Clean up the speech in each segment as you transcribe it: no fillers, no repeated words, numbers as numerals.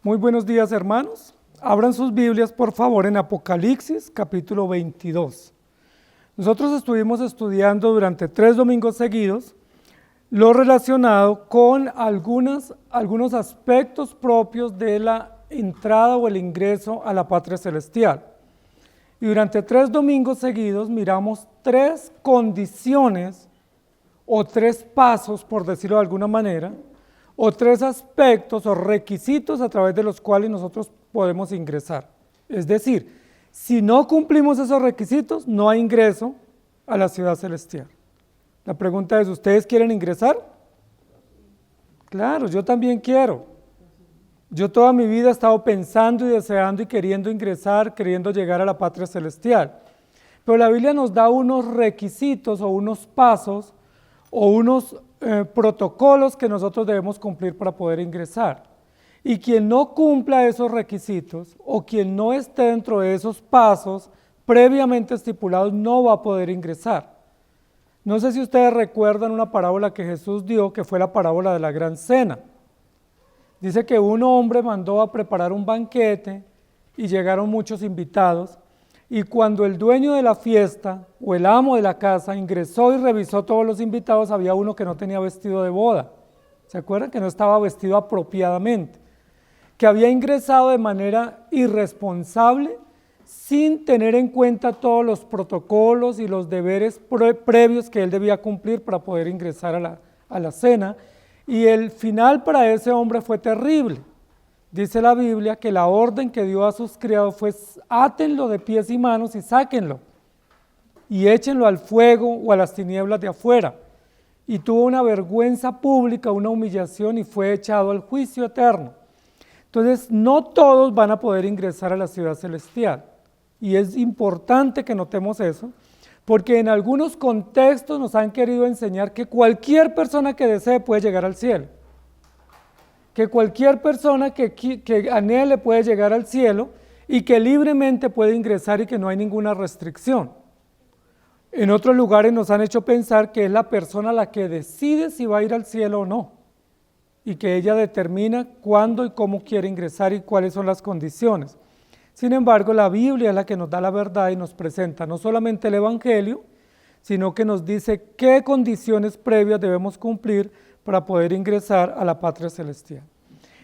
Muy buenos días, hermanos. Abran sus Biblias, por favor, en Apocalipsis, capítulo 22. Nosotros estuvimos estudiando durante 3 domingos seguidos lo relacionado con algunos aspectos propios de la entrada o el ingreso a la patria celestial. Y durante 3 domingos seguidos miramos 3 condiciones o 3 pasos, por decirlo de alguna manera, o 3 aspectos o requisitos a través de los cuales nosotros podemos ingresar. Es decir, si no cumplimos esos requisitos, no hay ingreso a la ciudad celestial. La pregunta es, ¿ustedes quieren ingresar? Claro, yo también quiero. Yo toda mi vida he estado pensando y deseando y queriendo ingresar, queriendo llegar a la patria celestial. Pero la Biblia nos da unos requisitos o unos pasos o unos protocolos que nosotros debemos cumplir para poder ingresar. Y quien no cumpla esos requisitos o quien no esté dentro de esos pasos previamente estipulados no va a poder ingresar. No sé si ustedes recuerdan una parábola que Jesús dio, que fue la parábola de la gran cena. Dice que un hombre mandó a preparar un banquete y llegaron muchos invitados. Y cuando el dueño de la fiesta o el amo de la casa ingresó y revisó todos los invitados, había uno que no tenía vestido de boda. ¿Se acuerdan? Que no estaba vestido apropiadamente. Que había ingresado de manera irresponsable, sin tener en cuenta todos los protocolos y los deberes previos que él debía cumplir para poder ingresar a la cena. Y el final para ese hombre fue terrible. Dice la Biblia que la orden que dio a sus criados fue: átenlo de pies y manos y sáquenlo y échenlo al fuego o a las tinieblas de afuera. Y tuvo una vergüenza pública, una humillación, y fue echado al juicio eterno. Entonces, no todos van a poder ingresar a la ciudad celestial. Y es importante que notemos eso, porque en algunos contextos nos han querido enseñar que cualquier persona que desee puede llegar al cielo. Que cualquier persona que anhele puede llegar al cielo y que libremente puede ingresar y que no hay ninguna restricción. En otros lugares nos han hecho pensar que es la persona la que decide si va a ir al cielo o no, y que ella determina cuándo y cómo quiere ingresar y cuáles son las condiciones. Sin embargo, la Biblia es la que nos da la verdad y nos presenta no solamente el Evangelio, sino que nos dice qué condiciones previas debemos cumplir para poder ingresar a la patria celestial.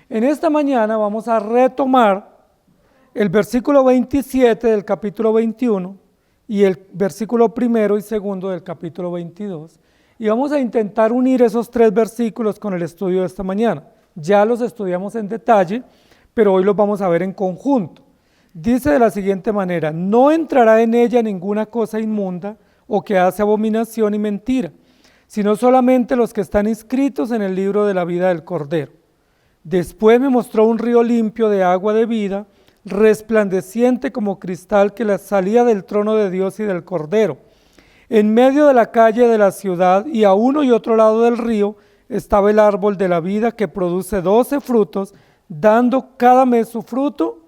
En esta mañana vamos a retomar el versículo 27 del capítulo 21 y el versículo 1 y 2 del capítulo 22, y vamos a intentar unir esos 3 versículos con el estudio de esta mañana. Ya los estudiamos en detalle, pero hoy los vamos a ver en conjunto. Dice de la siguiente manera: no entrará en ella ninguna cosa inmunda o que hace abominación y mentira, sino solamente los que están inscritos en el libro de la vida del Cordero. Después me mostró un río limpio de agua de vida, resplandeciente como cristal, que salía del trono de Dios y del Cordero. En medio de la calle de la ciudad y a uno y otro lado del río estaba el árbol de la vida, que produce 12 frutos, dando cada mes su fruto,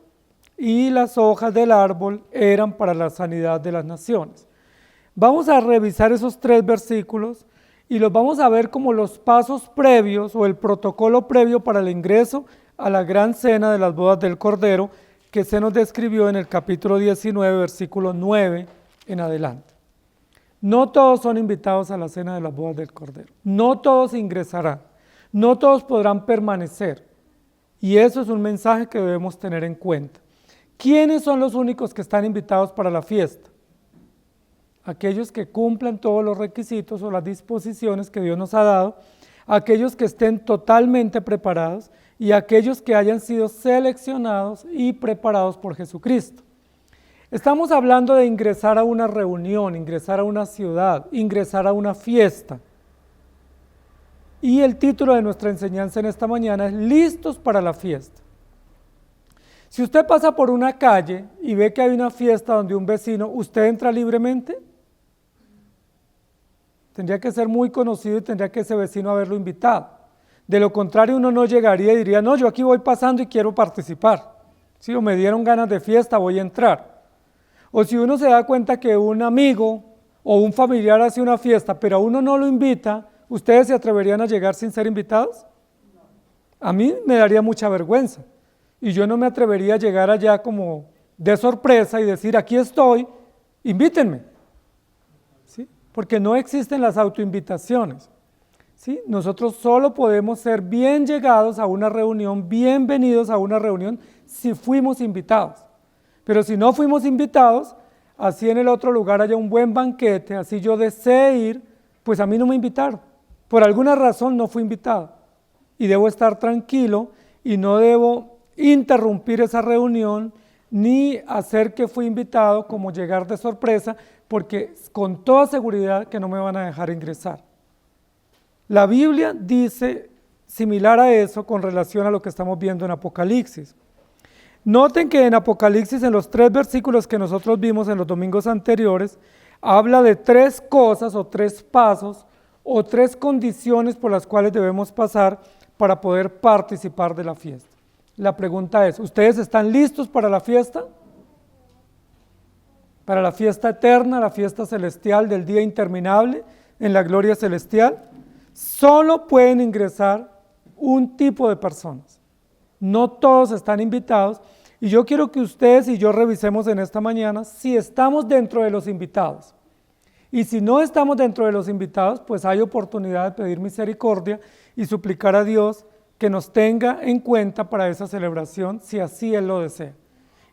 y las hojas del árbol eran para la sanidad de las naciones. Vamos a revisar esos 3 versículos y los vamos a ver como los pasos previos o el protocolo previo para el ingreso a la gran cena de las bodas del Cordero, que se nos describió en el capítulo 19, versículo 9 en adelante. No todos son invitados a la cena de las bodas del Cordero, no todos ingresarán, no todos podrán permanecer, y eso es un mensaje que debemos tener en cuenta. ¿Quiénes son los únicos que están invitados para la fiesta? Aquellos que cumplan todos los requisitos o las disposiciones que Dios nos ha dado, aquellos que estén totalmente preparados y aquellos que hayan sido seleccionados y preparados por Jesucristo. Estamos hablando de ingresar a una reunión, ingresar a una ciudad, ingresar a una fiesta. Y el título de nuestra enseñanza en esta mañana es listos para la fiesta. Si usted pasa por una calle y ve que hay una fiesta donde un vecino, ¿usted entra libremente? Tendría que ser muy conocido y tendría que ese vecino haberlo invitado. De lo contrario, uno no llegaría y diría: no, yo aquí voy pasando y quiero participar. Si me dieron ganas de fiesta, voy a entrar. O si uno se da cuenta que un amigo o un familiar hace una fiesta, pero a uno no lo invita, ¿ustedes se atreverían a llegar sin ser invitados? A mí me daría mucha vergüenza. y yo no me atrevería a llegar allá como de sorpresa y decir, aquí estoy, invítenme, ¿sí? Porque no existen las autoinvitaciones, ¿sí? Nosotros solo podemos ser bien llegados a una reunión, bienvenidos a una reunión, si fuimos invitados. Pero si no fuimos invitados, así en el otro lugar haya un buen banquete, así yo desee ir, pues a mí no me invitaron. Por alguna razón no fui invitado. Y debo estar tranquilo y no debo interrumpir esa reunión ni hacer que fui invitado como llegar de sorpresa, porque con toda seguridad que no me van a dejar ingresar. La Biblia dice similar a eso con relación a lo que estamos viendo en Apocalipsis. Noten que en Apocalipsis, en los 3 versículos que nosotros vimos en los domingos anteriores, habla de 3 cosas o 3 pasos o 3 condiciones por las cuales debemos pasar para poder participar de la fiesta. La pregunta es, ¿ustedes están listos para la fiesta? Para la fiesta eterna, la fiesta celestial del día interminable, en la gloria celestial. Solo pueden ingresar un tipo de personas. No todos están invitados. Y yo quiero que ustedes y yo revisemos en esta mañana si estamos dentro de los invitados. Y si no estamos dentro de los invitados, pues hay oportunidad de pedir misericordia y suplicar a Dios que nos tenga en cuenta para esa celebración, si así Él lo desea.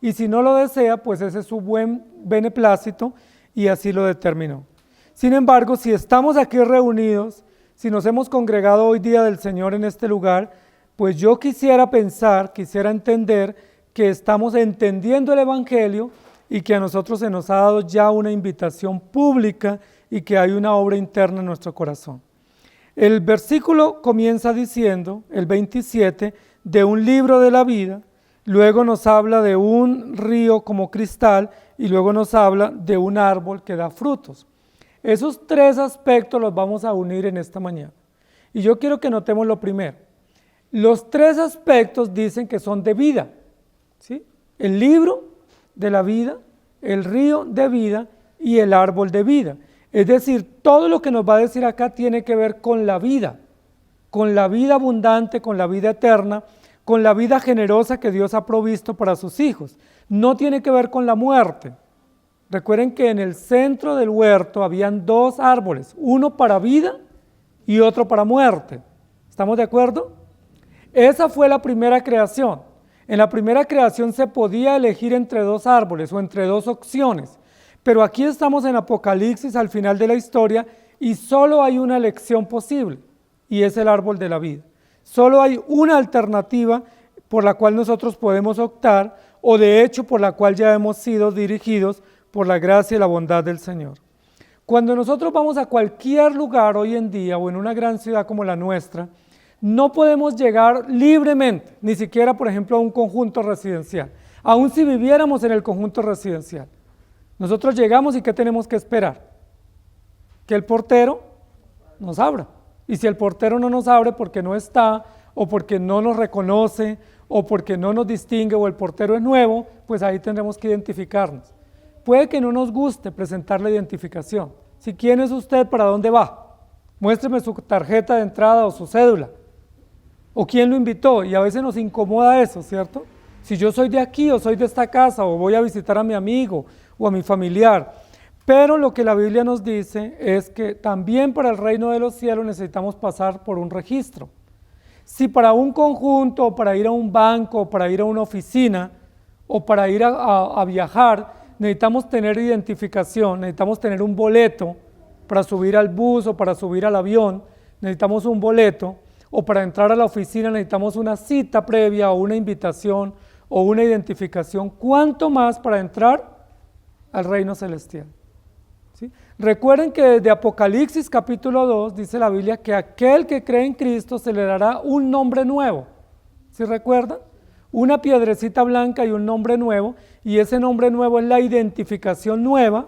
Y si no lo desea, pues ese es su buen beneplácito y así lo determinó. Sin embargo, si estamos aquí reunidos, si nos hemos congregado hoy día del Señor en este lugar, pues yo quisiera pensar, quisiera entender que estamos entendiendo el Evangelio y que a nosotros se nos ha dado ya una invitación pública y que hay una obra interna en nuestro corazón. El versículo comienza diciendo, el 27, de un libro de la vida, luego nos habla de un río como cristal y luego nos habla de un árbol que da frutos. Esos 3 aspectos los vamos a unir en esta mañana. Y yo quiero que notemos lo primero. Los 3 aspectos dicen que son de vida, ¿sí? El libro de la vida, el río de vida y el árbol de vida. Es decir, todo lo que nos va a decir acá tiene que ver con la vida abundante, con la vida eterna, con la vida generosa que Dios ha provisto para sus hijos. No tiene que ver con la muerte. Recuerden que en el centro del huerto habían 2 árboles, uno para vida y otro para muerte. ¿Estamos de acuerdo? Esa fue la primera creación. En la primera creación se podía elegir entre 2 árboles o entre 2 opciones, pero aquí estamos en Apocalipsis al final de la historia y solo hay una elección posible y es el árbol de la vida. Solo hay una alternativa por la cual nosotros podemos optar o de hecho por la cual ya hemos sido dirigidos por la gracia y la bondad del Señor. Cuando nosotros vamos a cualquier lugar hoy en día o en una gran ciudad como la nuestra, no podemos llegar libremente, ni siquiera, por ejemplo, a un conjunto residencial, aun si viviéramos en el conjunto residencial. Nosotros llegamos y ¿qué tenemos que esperar? Que el portero nos abra. Y si el portero no nos abre porque no está, o porque no nos reconoce, o porque no nos distingue, o el portero es nuevo, pues ahí tendremos que identificarnos. Puede que no nos guste presentar la identificación. Si ¿quién es usted? ¿Para dónde va? Muéstreme su tarjeta de entrada o su cédula. ¿O quién lo invitó? Y a veces nos incomoda eso, ¿cierto? Si yo soy de aquí o soy de esta casa o voy a visitar a mi amigo o a mi familiar. Pero lo que la Biblia nos dice es que también para el reino de los cielos necesitamos pasar por un registro. Si para un conjunto o para ir a un banco o para ir a una oficina o para ir a viajar necesitamos tener identificación, necesitamos tener un boleto para subir al bus o para subir al avión, necesitamos un boleto. O para entrar a la oficina necesitamos una cita previa o una invitación o una identificación, ¿cuánto más para entrar al reino celestial? ¿Sí? Recuerden que desde Apocalipsis capítulo 2 dice la Biblia que aquel que cree en Cristo se le dará un nombre nuevo. ¿Sí recuerdan? Una piedrecita blanca y un nombre nuevo, y ese nombre nuevo es la identificación nueva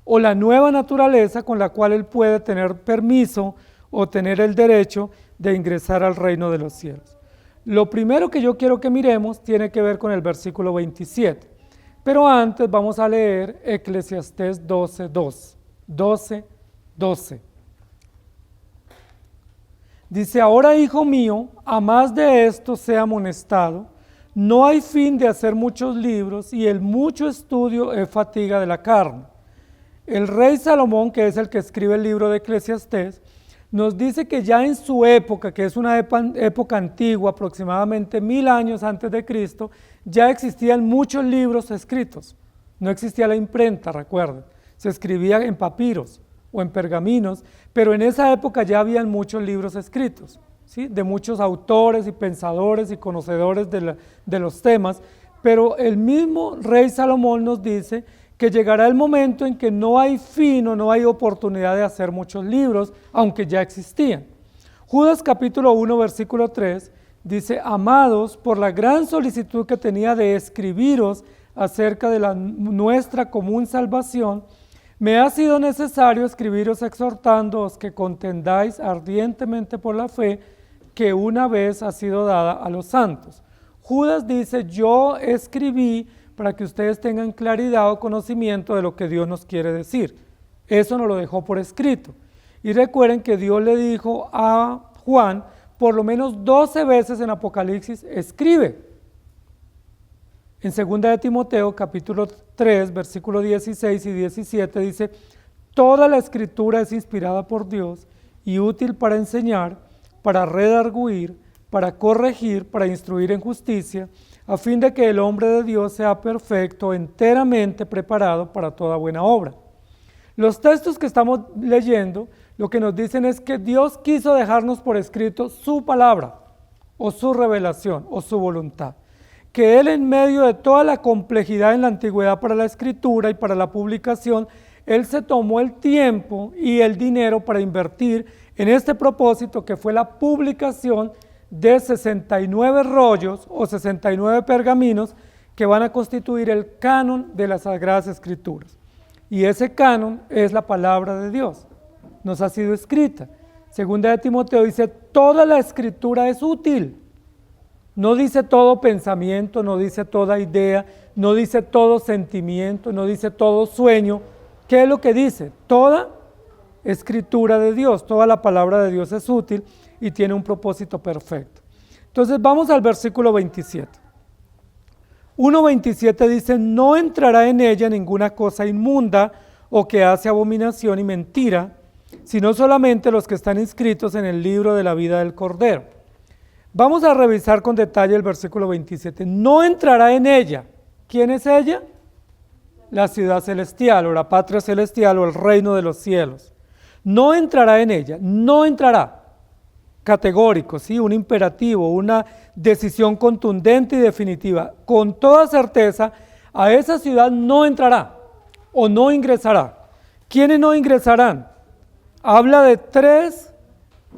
o la nueva naturaleza con la cual él puede tener permiso o tener el derecho de ingresar al reino de los cielos. Lo primero que yo quiero que miremos tiene que ver con el versículo 27, pero antes vamos a leer Eclesiastés 12:12. Dice, ahora hijo mío, a más de esto sea amonestado, no hay fin de hacer muchos libros y el mucho estudio es fatiga de la carne. El rey Salomón, que es el que escribe el libro de Eclesiastés, nos dice que ya en su época, que es una época antigua, aproximadamente 1000 años antes de Cristo, ya existían muchos libros escritos. No existía la imprenta, recuerden, se escribía en papiros o en pergaminos, pero en esa época ya habían muchos libros escritos, ¿sí? De muchos autores y pensadores y conocedores de los temas, pero el mismo rey Salomón nos dice que llegará el momento en que no hay fin o no hay oportunidad de hacer muchos libros, aunque ya existían. Judas capítulo 1, versículo 3, dice: amados, por la gran solicitud que tenía de escribiros acerca de nuestra común salvación, me ha sido necesario escribiros exhortándoos que contendáis ardientemente por la fe que una vez ha sido dada a los santos. Judas dice: yo escribí para que ustedes tengan claridad o conocimiento de lo que Dios nos quiere decir. Eso nos lo dejó por escrito. Y recuerden que Dios le dijo a Juan por lo menos 12 veces en Apocalipsis: escribe. En 2 de Timoteo capítulo 3, versículos 16 y 17 dice: toda la escritura es inspirada por Dios y útil para enseñar, para redarguir, para corregir, para instruir en justicia, a fin de que el hombre de Dios sea perfecto, enteramente preparado para toda buena obra. Los textos que estamos leyendo lo que nos dicen es que Dios quiso dejarnos por escrito su palabra, o su revelación, o su voluntad. Que Él, en medio de toda la complejidad en la antigüedad para la escritura y para la publicación, Él se tomó el tiempo y el dinero para invertir en este propósito, que fue la publicación de 69 rollos o 69 pergaminos que van a constituir el canon de las Sagradas Escrituras. Y ese canon es la palabra de Dios, nos ha sido escrita. Segunda de Timoteo dice: toda la escritura es útil. No dice todo pensamiento, no dice toda idea, no dice todo sentimiento, no dice todo sueño. ¿Qué es lo que dice? Toda escritura de Dios, toda la palabra de Dios es útil y tiene un propósito perfecto. Entonces vamos al versículo 27. 1:27 dice: no entrará en ella ninguna cosa inmunda o que hace abominación y mentira, sino solamente los que están inscritos en el libro de la vida del Cordero. Vamos a revisar con detalle el versículo 27. No entrará en ella. ¿Quién es ella? La ciudad celestial o la patria celestial o el reino de los cielos. No entrará en ella, no entrará. Categórico, ¿sí? Un imperativo, una decisión contundente y definitiva. Con toda certeza, a esa ciudad no entrará o no ingresará. ¿Quiénes no ingresarán? Habla de 3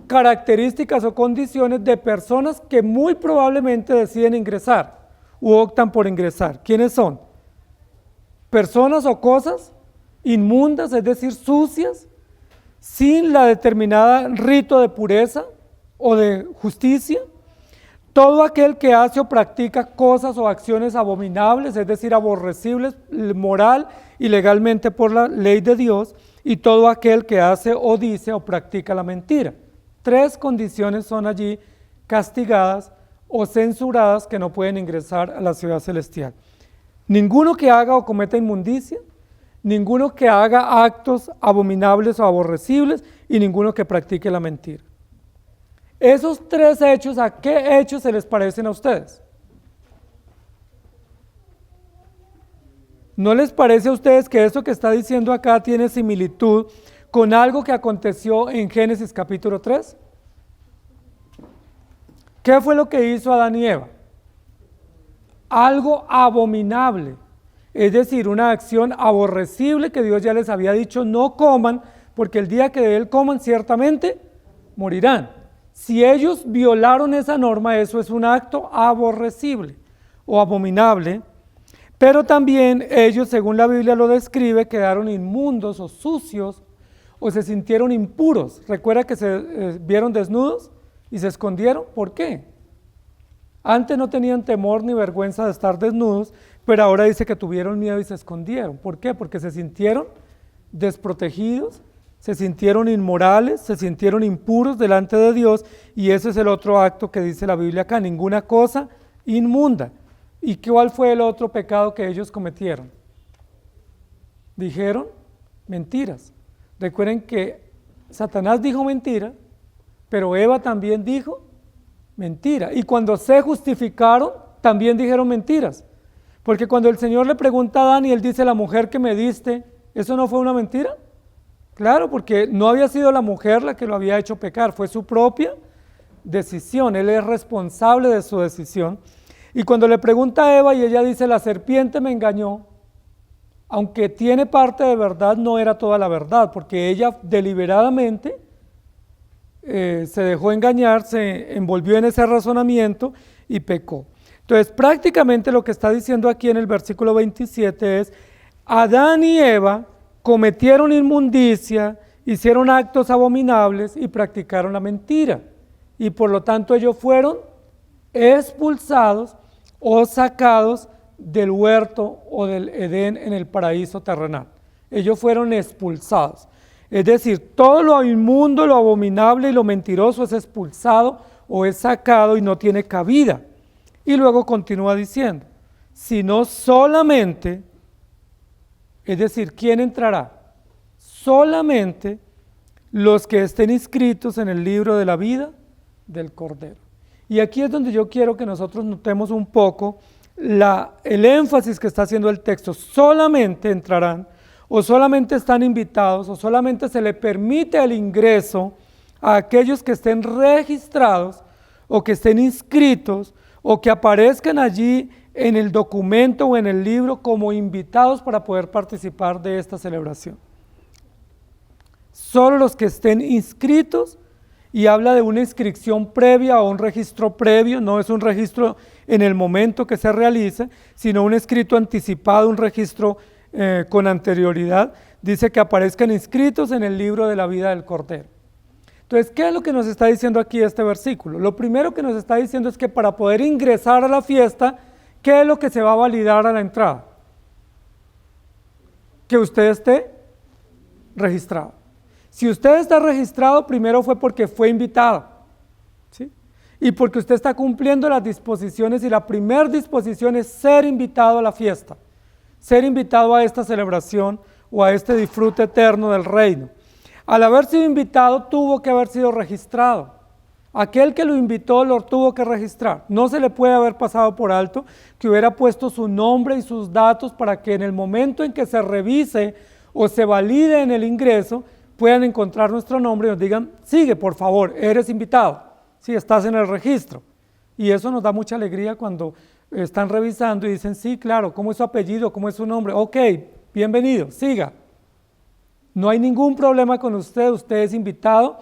características o condiciones de personas que muy probablemente deciden ingresar u optan por ingresar. ¿Quiénes son? Personas o cosas inmundas, es decir, sucias, sin la determinada rito de pureza o de justicia. Todo aquel que hace o practica cosas o acciones abominables, es decir, aborrecibles moral y legalmente por la ley de Dios, y todo aquel que hace o dice o practica la mentira. 3 condiciones son allí castigadas o censuradas que no pueden ingresar a la ciudad celestial. Ninguno que haga o cometa inmundicia, ninguno que haga actos abominables o aborrecibles y ninguno que practique la mentira. Esos 3 hechos, ¿a qué hechos se les parecen a ustedes? ¿No les parece a ustedes que eso que está diciendo acá tiene similitud con algo que aconteció en Génesis capítulo 3? ¿Qué fue lo que hizo Adán y Eva? Algo abominable, es decir, una acción aborrecible que Dios ya les había dicho: no coman, porque el día que de él coman ciertamente morirán. Si ellos violaron esa norma, eso es un acto aborrecible o abominable, pero también ellos, según la Biblia lo describe, quedaron inmundos o sucios o se sintieron impuros. ¿Recuerda que se vieron desnudos y se escondieron? ¿Por qué? Antes no tenían temor ni vergüenza de estar desnudos, pero ahora dice que tuvieron miedo y se escondieron. ¿Por qué? Porque se sintieron desprotegidos, se sintieron inmorales, se sintieron impuros delante de Dios, y ese es el otro acto que dice la Biblia acá: ninguna cosa inmunda ¿Y cuál fue el otro pecado que ellos cometieron? Dijeron mentiras. Recuerden que Satanás dijo mentira, pero Eva también dijo mentira. Y cuando se justificaron, también dijeron mentiras. Porque cuando el Señor le pregunta a Adán y él dice, la mujer que me diste, ¿eso no fue una mentira? Claro, porque no había sido la mujer la que lo había hecho pecar, fue su propia decisión, él es responsable de su decisión. Y cuando le pregunta a Eva y ella dice, la serpiente me engañó, aunque tiene parte de verdad, no era toda la verdad, porque ella deliberadamente se dejó engañar, se envolvió en ese razonamiento y pecó. Entonces, prácticamente lo que está diciendo aquí en el versículo 27 es, Adán y Eva cometieron inmundicia, hicieron actos abominables y practicaron la mentira. Y por lo tanto ellos fueron expulsados o sacados del huerto o del Edén en el paraíso terrenal. Ellos fueron expulsados. Es decir, todo lo inmundo, lo abominable y lo mentiroso es expulsado o es sacado y no tiene cabida. Y luego continúa diciendo, sino solamente, es decir, ¿quién entrará? Solamente los que estén inscritos en el libro de la vida del Cordero. Y aquí es donde yo quiero que nosotros notemos un poco el énfasis que está haciendo el texto. Solamente entrarán, o solamente están invitados, o solamente se le permite el ingreso a aquellos que estén registrados, o que estén inscritos, o que aparezcan allí en el documento o en el libro como invitados para poder participar de esta celebración. Solo los que estén inscritos, y habla de una inscripción previa o un registro previo, no es un registro en el momento que se realice, sino un escrito anticipado, un registro con anterioridad, dice que aparezcan inscritos en el libro de la vida del Cordero. Entonces, ¿qué es lo que nos está diciendo aquí este versículo? Lo primero que nos está diciendo es que para poder ingresar a la fiesta, ¿qué es lo que se va a validar a la entrada? Que usted esté registrado. Si usted está registrado, primero fue porque fue invitado, ¿sí? Y porque usted está cumpliendo las disposiciones, y la primera disposición es ser invitado a la fiesta, ser invitado a esta celebración o a este disfrute eterno del reino. Al haber sido invitado, tuvo que haber sido registrado. Aquel que lo invitó lo tuvo que registrar. No se le puede haber pasado por alto que hubiera puesto su nombre y sus datos para que en el momento en que se revise o se valide en el ingreso, puedan encontrar nuestro nombre y nos digan, sigue por favor, eres invitado, sí, estás en el registro. Y eso nos da mucha alegría cuando están revisando y dicen, sí, claro, ¿cómo es su apellido? ¿Cómo es su nombre? Ok, bienvenido, siga. No hay ningún problema con usted, usted es invitado,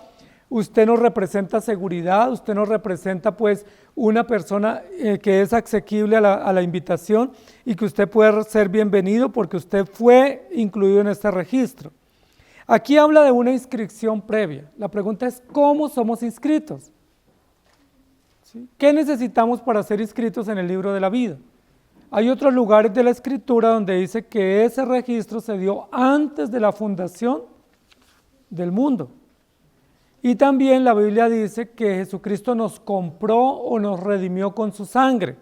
usted nos representa seguridad, usted nos representa pues una persona que es asequible a la invitación y que usted puede ser bienvenido porque usted fue incluido en este registro. Aquí habla de una inscripción previa. La pregunta es, ¿cómo somos inscritos? ¿Sí? ¿Qué necesitamos para ser inscritos en el libro de la vida? Hay otros lugares de la Escritura donde dice que ese registro se dio antes de la fundación del mundo. Y también la Biblia dice que Jesucristo nos compró o nos redimió con su sangre.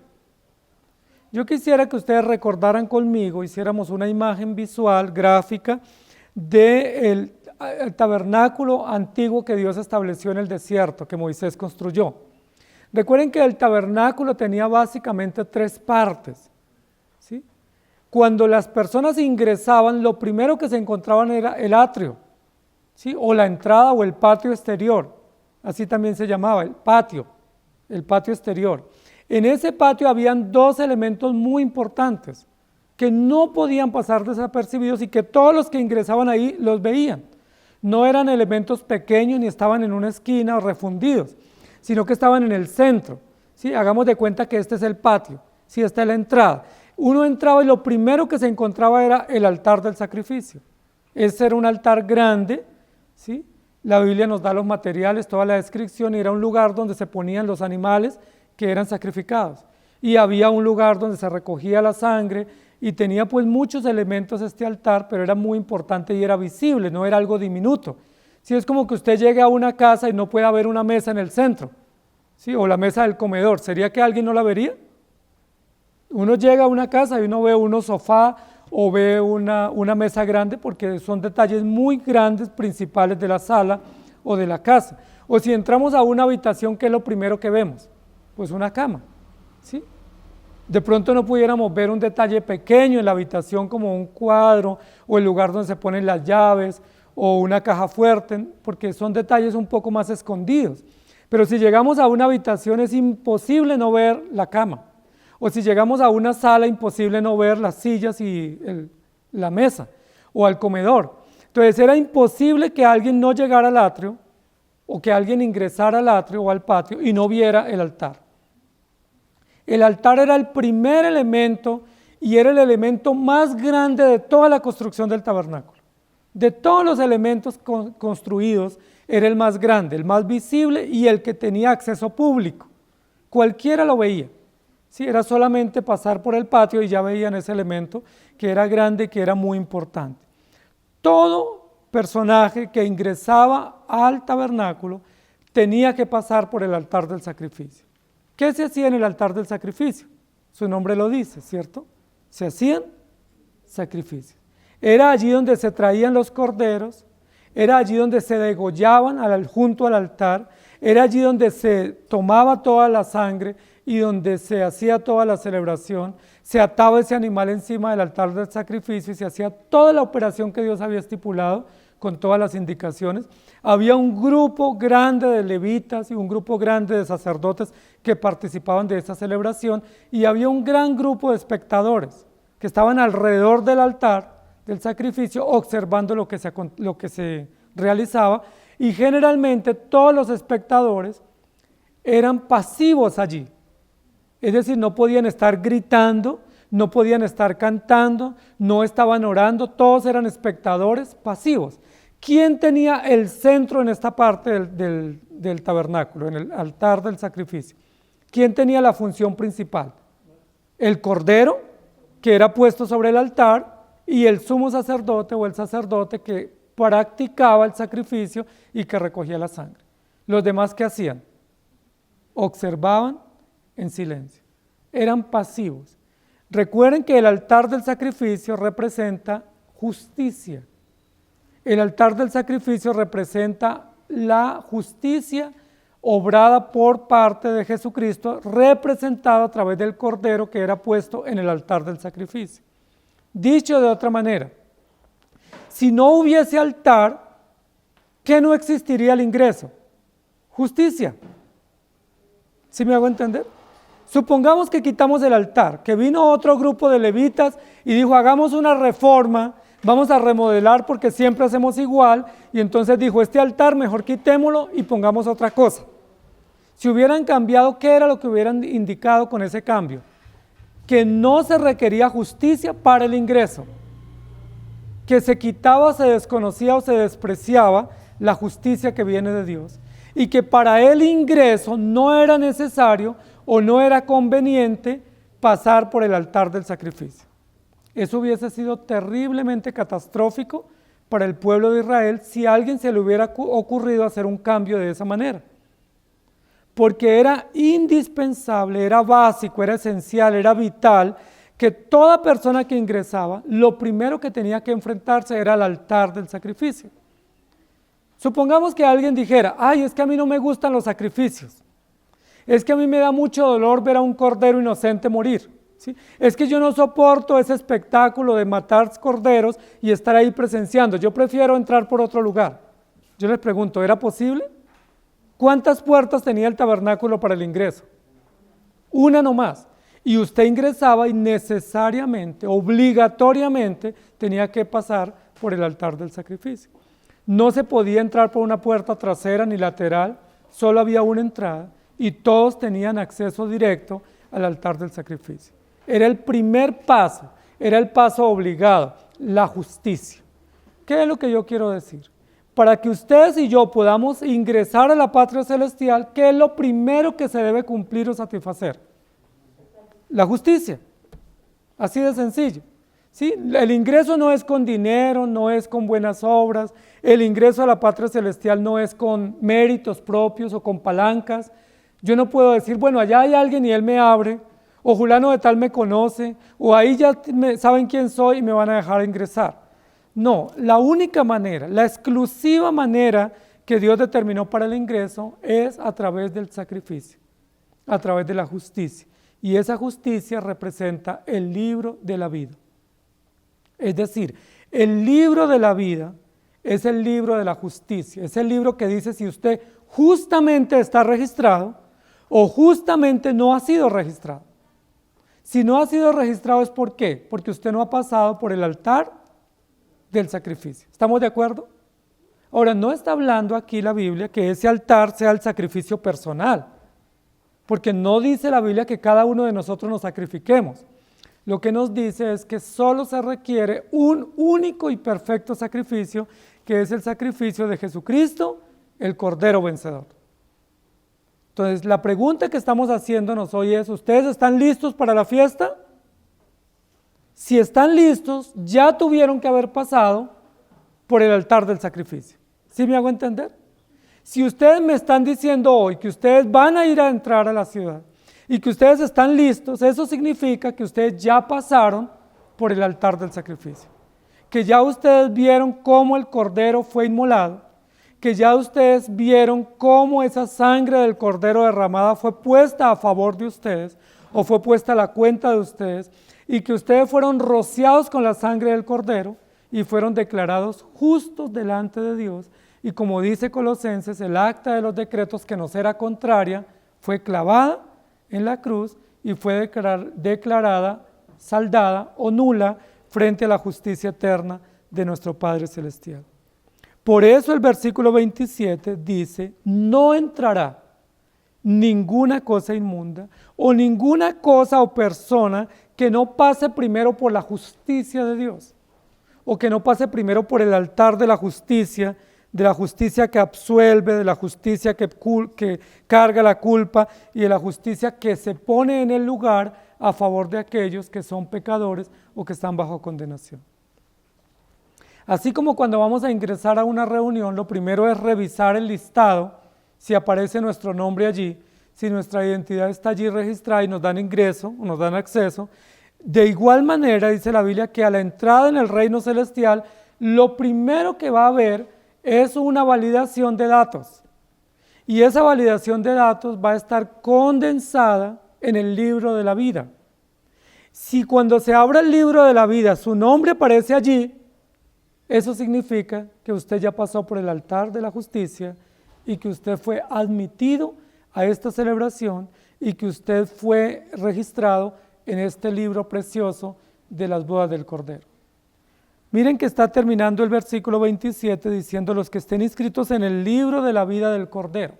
Yo quisiera que ustedes recordaran conmigo, hiciéramos una imagen visual, gráfica, del tabernáculo antiguo que Dios estableció en el desierto, que Moisés construyó. Recuerden que el tabernáculo tenía básicamente 3 partes, ¿sí? Cuando las personas ingresaban, lo primero que se encontraban era el atrio, ¿sí? O la entrada o el patio exterior, así también se llamaba, el patio exterior. En ese patio habían 2 elementos muy importantes, que no podían pasar desapercibidos y que todos los que ingresaban ahí los veían. No eran elementos pequeños ni estaban en una esquina o refundidos, sino que estaban en el centro. ¿Sí? Hagamos de cuenta que este es el patio, ¿sí? Esta es la entrada. Uno entraba y lo primero que se encontraba era el altar del sacrificio. Ese era un altar grande, ¿sí? La Biblia nos da los materiales, toda la descripción, y era un lugar donde se ponían los animales que eran sacrificados. Y había un lugar donde se recogía la sangre, y tenía pues muchos elementos este altar, pero era muy importante y era visible, no era algo diminuto. Si es como que usted llegue a una casa y no pueda ver una mesa en el centro, ¿sí? O la mesa del comedor, ¿sería que alguien no la vería? Uno llega a una casa y uno ve unos sofá o ve una mesa grande porque son detalles muy grandes, principales de la sala o de la casa. O si entramos a una habitación, ¿qué es lo primero que vemos? Pues una cama, ¿sí? De pronto no pudiéramos ver un detalle pequeño en la habitación como un cuadro o el lugar donde se ponen las llaves o una caja fuerte, porque son detalles un poco más escondidos. Pero si llegamos a una habitación es imposible no ver la cama. O si llegamos a una sala, imposible no ver las sillas y la mesa o al comedor. Entonces era imposible que alguien no llegara al atrio o que alguien ingresara al atrio o al patio y no viera el altar. El altar era el primer elemento y era el elemento más grande de toda la construcción del tabernáculo. De todos los elementos construidos, era el más grande, el más visible y el que tenía acceso público. Cualquiera lo veía. Sí, era solamente pasar por el patio y ya veían ese elemento que era grande y que era muy importante. Todo personaje que ingresaba al tabernáculo tenía que pasar por el altar del sacrificio. ¿Qué se hacía en el altar del sacrificio? Su nombre lo dice, ¿cierto? Se hacían sacrificios. Era allí donde se traían los corderos, era allí donde se degollaban junto al altar, era allí donde se tomaba toda la sangre y donde se hacía toda la celebración, se ataba ese animal encima del altar del sacrificio y se hacía toda la operación que Dios había estipulado con todas las indicaciones. Había un grupo grande de levitas y un grupo grande de sacerdotes que participaban de esta celebración y había un gran grupo de espectadores que estaban alrededor del altar del sacrificio observando lo que se realizaba y generalmente todos los espectadores eran pasivos allí. Es decir, no podían estar gritando, no podían estar cantando, no estaban orando, todos eran espectadores pasivos. ¿Quién tenía el centro en esta parte del tabernáculo, en el altar del sacrificio? ¿Quién tenía la función principal? El cordero, que era puesto sobre el altar, y el sumo sacerdote o el sacerdote que practicaba el sacrificio y que recogía la sangre. Los demás, ¿qué hacían? Observaban en silencio. Eran pasivos. Recuerden que el altar del sacrificio representa justicia. El altar del sacrificio representa la justicia obrada por parte de Jesucristo, representada a través del cordero que era puesto en el altar del sacrificio. Dicho de otra manera, si no hubiese altar, ¿qué no existiría el ingreso? Justicia. ¿Sí me hago entender? Supongamos que quitamos el altar, que vino otro grupo de levitas y dijo, hagamos una reforma, vamos a remodelar porque siempre hacemos igual, y entonces dijo, este altar mejor quitémoslo y pongamos otra cosa. Si hubieran cambiado, ¿qué era lo que hubieran indicado con ese cambio? Que no se requería justicia para el ingreso, que se quitaba, se desconocía o se despreciaba la justicia que viene de Dios, y que para el ingreso no era necesario o no era conveniente pasar por el altar del sacrificio. Eso hubiese sido terriblemente catastrófico para el pueblo de Israel si a alguien se le hubiera ocurrido hacer un cambio de esa manera. Porque era indispensable, era básico, era esencial, era vital que toda persona que ingresaba, lo primero que tenía que enfrentarse era al altar del sacrificio. Supongamos que alguien dijera, ay, es que a mí no me gustan los sacrificios, es que a mí me da mucho dolor ver a un cordero inocente morir, ¿sí? Es que yo no soporto ese espectáculo de matar corderos y estar ahí presenciando, yo prefiero entrar por otro lugar. Yo les pregunto, ¿era posible? ¿Cuántas puertas tenía el tabernáculo para el ingreso? Una nomás. Y usted ingresaba y necesariamente, obligatoriamente, tenía que pasar por el altar del sacrificio. No se podía entrar por una puerta trasera ni lateral, solo había una entrada y todos tenían acceso directo al altar del sacrificio. Era el primer paso, era el paso obligado, la justicia. ¿Qué es lo que yo quiero decir? Para que ustedes y yo podamos ingresar a la patria celestial, ¿qué es lo primero que se debe cumplir o satisfacer? La justicia. Así de sencillo. ¿Sí? El ingreso no es con dinero, no es con buenas obras, el ingreso a la patria celestial no es con méritos propios o con palancas. Yo no puedo decir, bueno, allá hay alguien y él me abre, o fulano de tal me conoce, o ahí ya saben quién soy y me van a dejar ingresar. No, la única manera, la exclusiva manera que Dios determinó para el ingreso es a través del sacrificio, a través de la justicia. Y esa justicia representa el libro de la vida. Es decir, el libro de la vida es el libro de la justicia, es el libro que dice si usted justamente está registrado o justamente no ha sido registrado. Si no ha sido registrado es ¿por qué? Porque usted no ha pasado por el altar del sacrificio. ¿Estamos de acuerdo? Ahora, no está hablando aquí la Biblia que ese altar sea el sacrificio personal, porque no dice la Biblia que cada uno de nosotros nos sacrifiquemos. Lo que nos dice es que solo se requiere un único y perfecto sacrificio, que es el sacrificio de Jesucristo, el Cordero vencedor. Entonces, la pregunta que estamos haciéndonos hoy es, ¿ustedes están listos para la fiesta? Si están listos, ya tuvieron que haber pasado por el altar del sacrificio. ¿Sí me hago entender? Si ustedes me están diciendo hoy que ustedes van a ir a entrar a la ciudad y que ustedes están listos, eso significa que ustedes ya pasaron por el altar del sacrificio, que ya ustedes vieron cómo el cordero fue inmolado, que ya ustedes vieron cómo esa sangre del cordero derramada fue puesta a favor de ustedes o fue puesta a la cuenta de ustedes y que ustedes fueron rociados con la sangre del cordero y fueron declarados justos delante de Dios. Y como dice Colosenses, el acta de los decretos que nos era contraria fue clavada en la cruz y fue declarada saldada o nula frente a la justicia eterna de nuestro Padre Celestial. Por eso el versículo 27 dice, no entrará ninguna cosa inmunda o ninguna cosa o persona que no pase primero por la justicia de Dios o que no pase primero por el altar de la justicia que absuelve, de la justicia que carga la culpa y de la justicia que se pone en el lugar a favor de aquellos que son pecadores o que están bajo condenación. Así como cuando vamos a ingresar a una reunión, lo primero es revisar el listado, si aparece nuestro nombre allí, si nuestra identidad está allí registrada y nos dan ingreso o nos dan acceso. De igual manera dice la Biblia que a la entrada en el reino celestial, lo primero que va a haber es una validación de datos. Y esa validación de datos va a estar condensada en el libro de la vida. Si cuando se abra el libro de la vida su nombre aparece allí, eso significa que usted ya pasó por el altar de la justicia y que usted fue admitido a esta celebración y que usted fue registrado en este libro precioso de las bodas del Cordero. Miren que está terminando el versículo 27 diciendo los que estén inscritos en el libro de la vida del Cordero.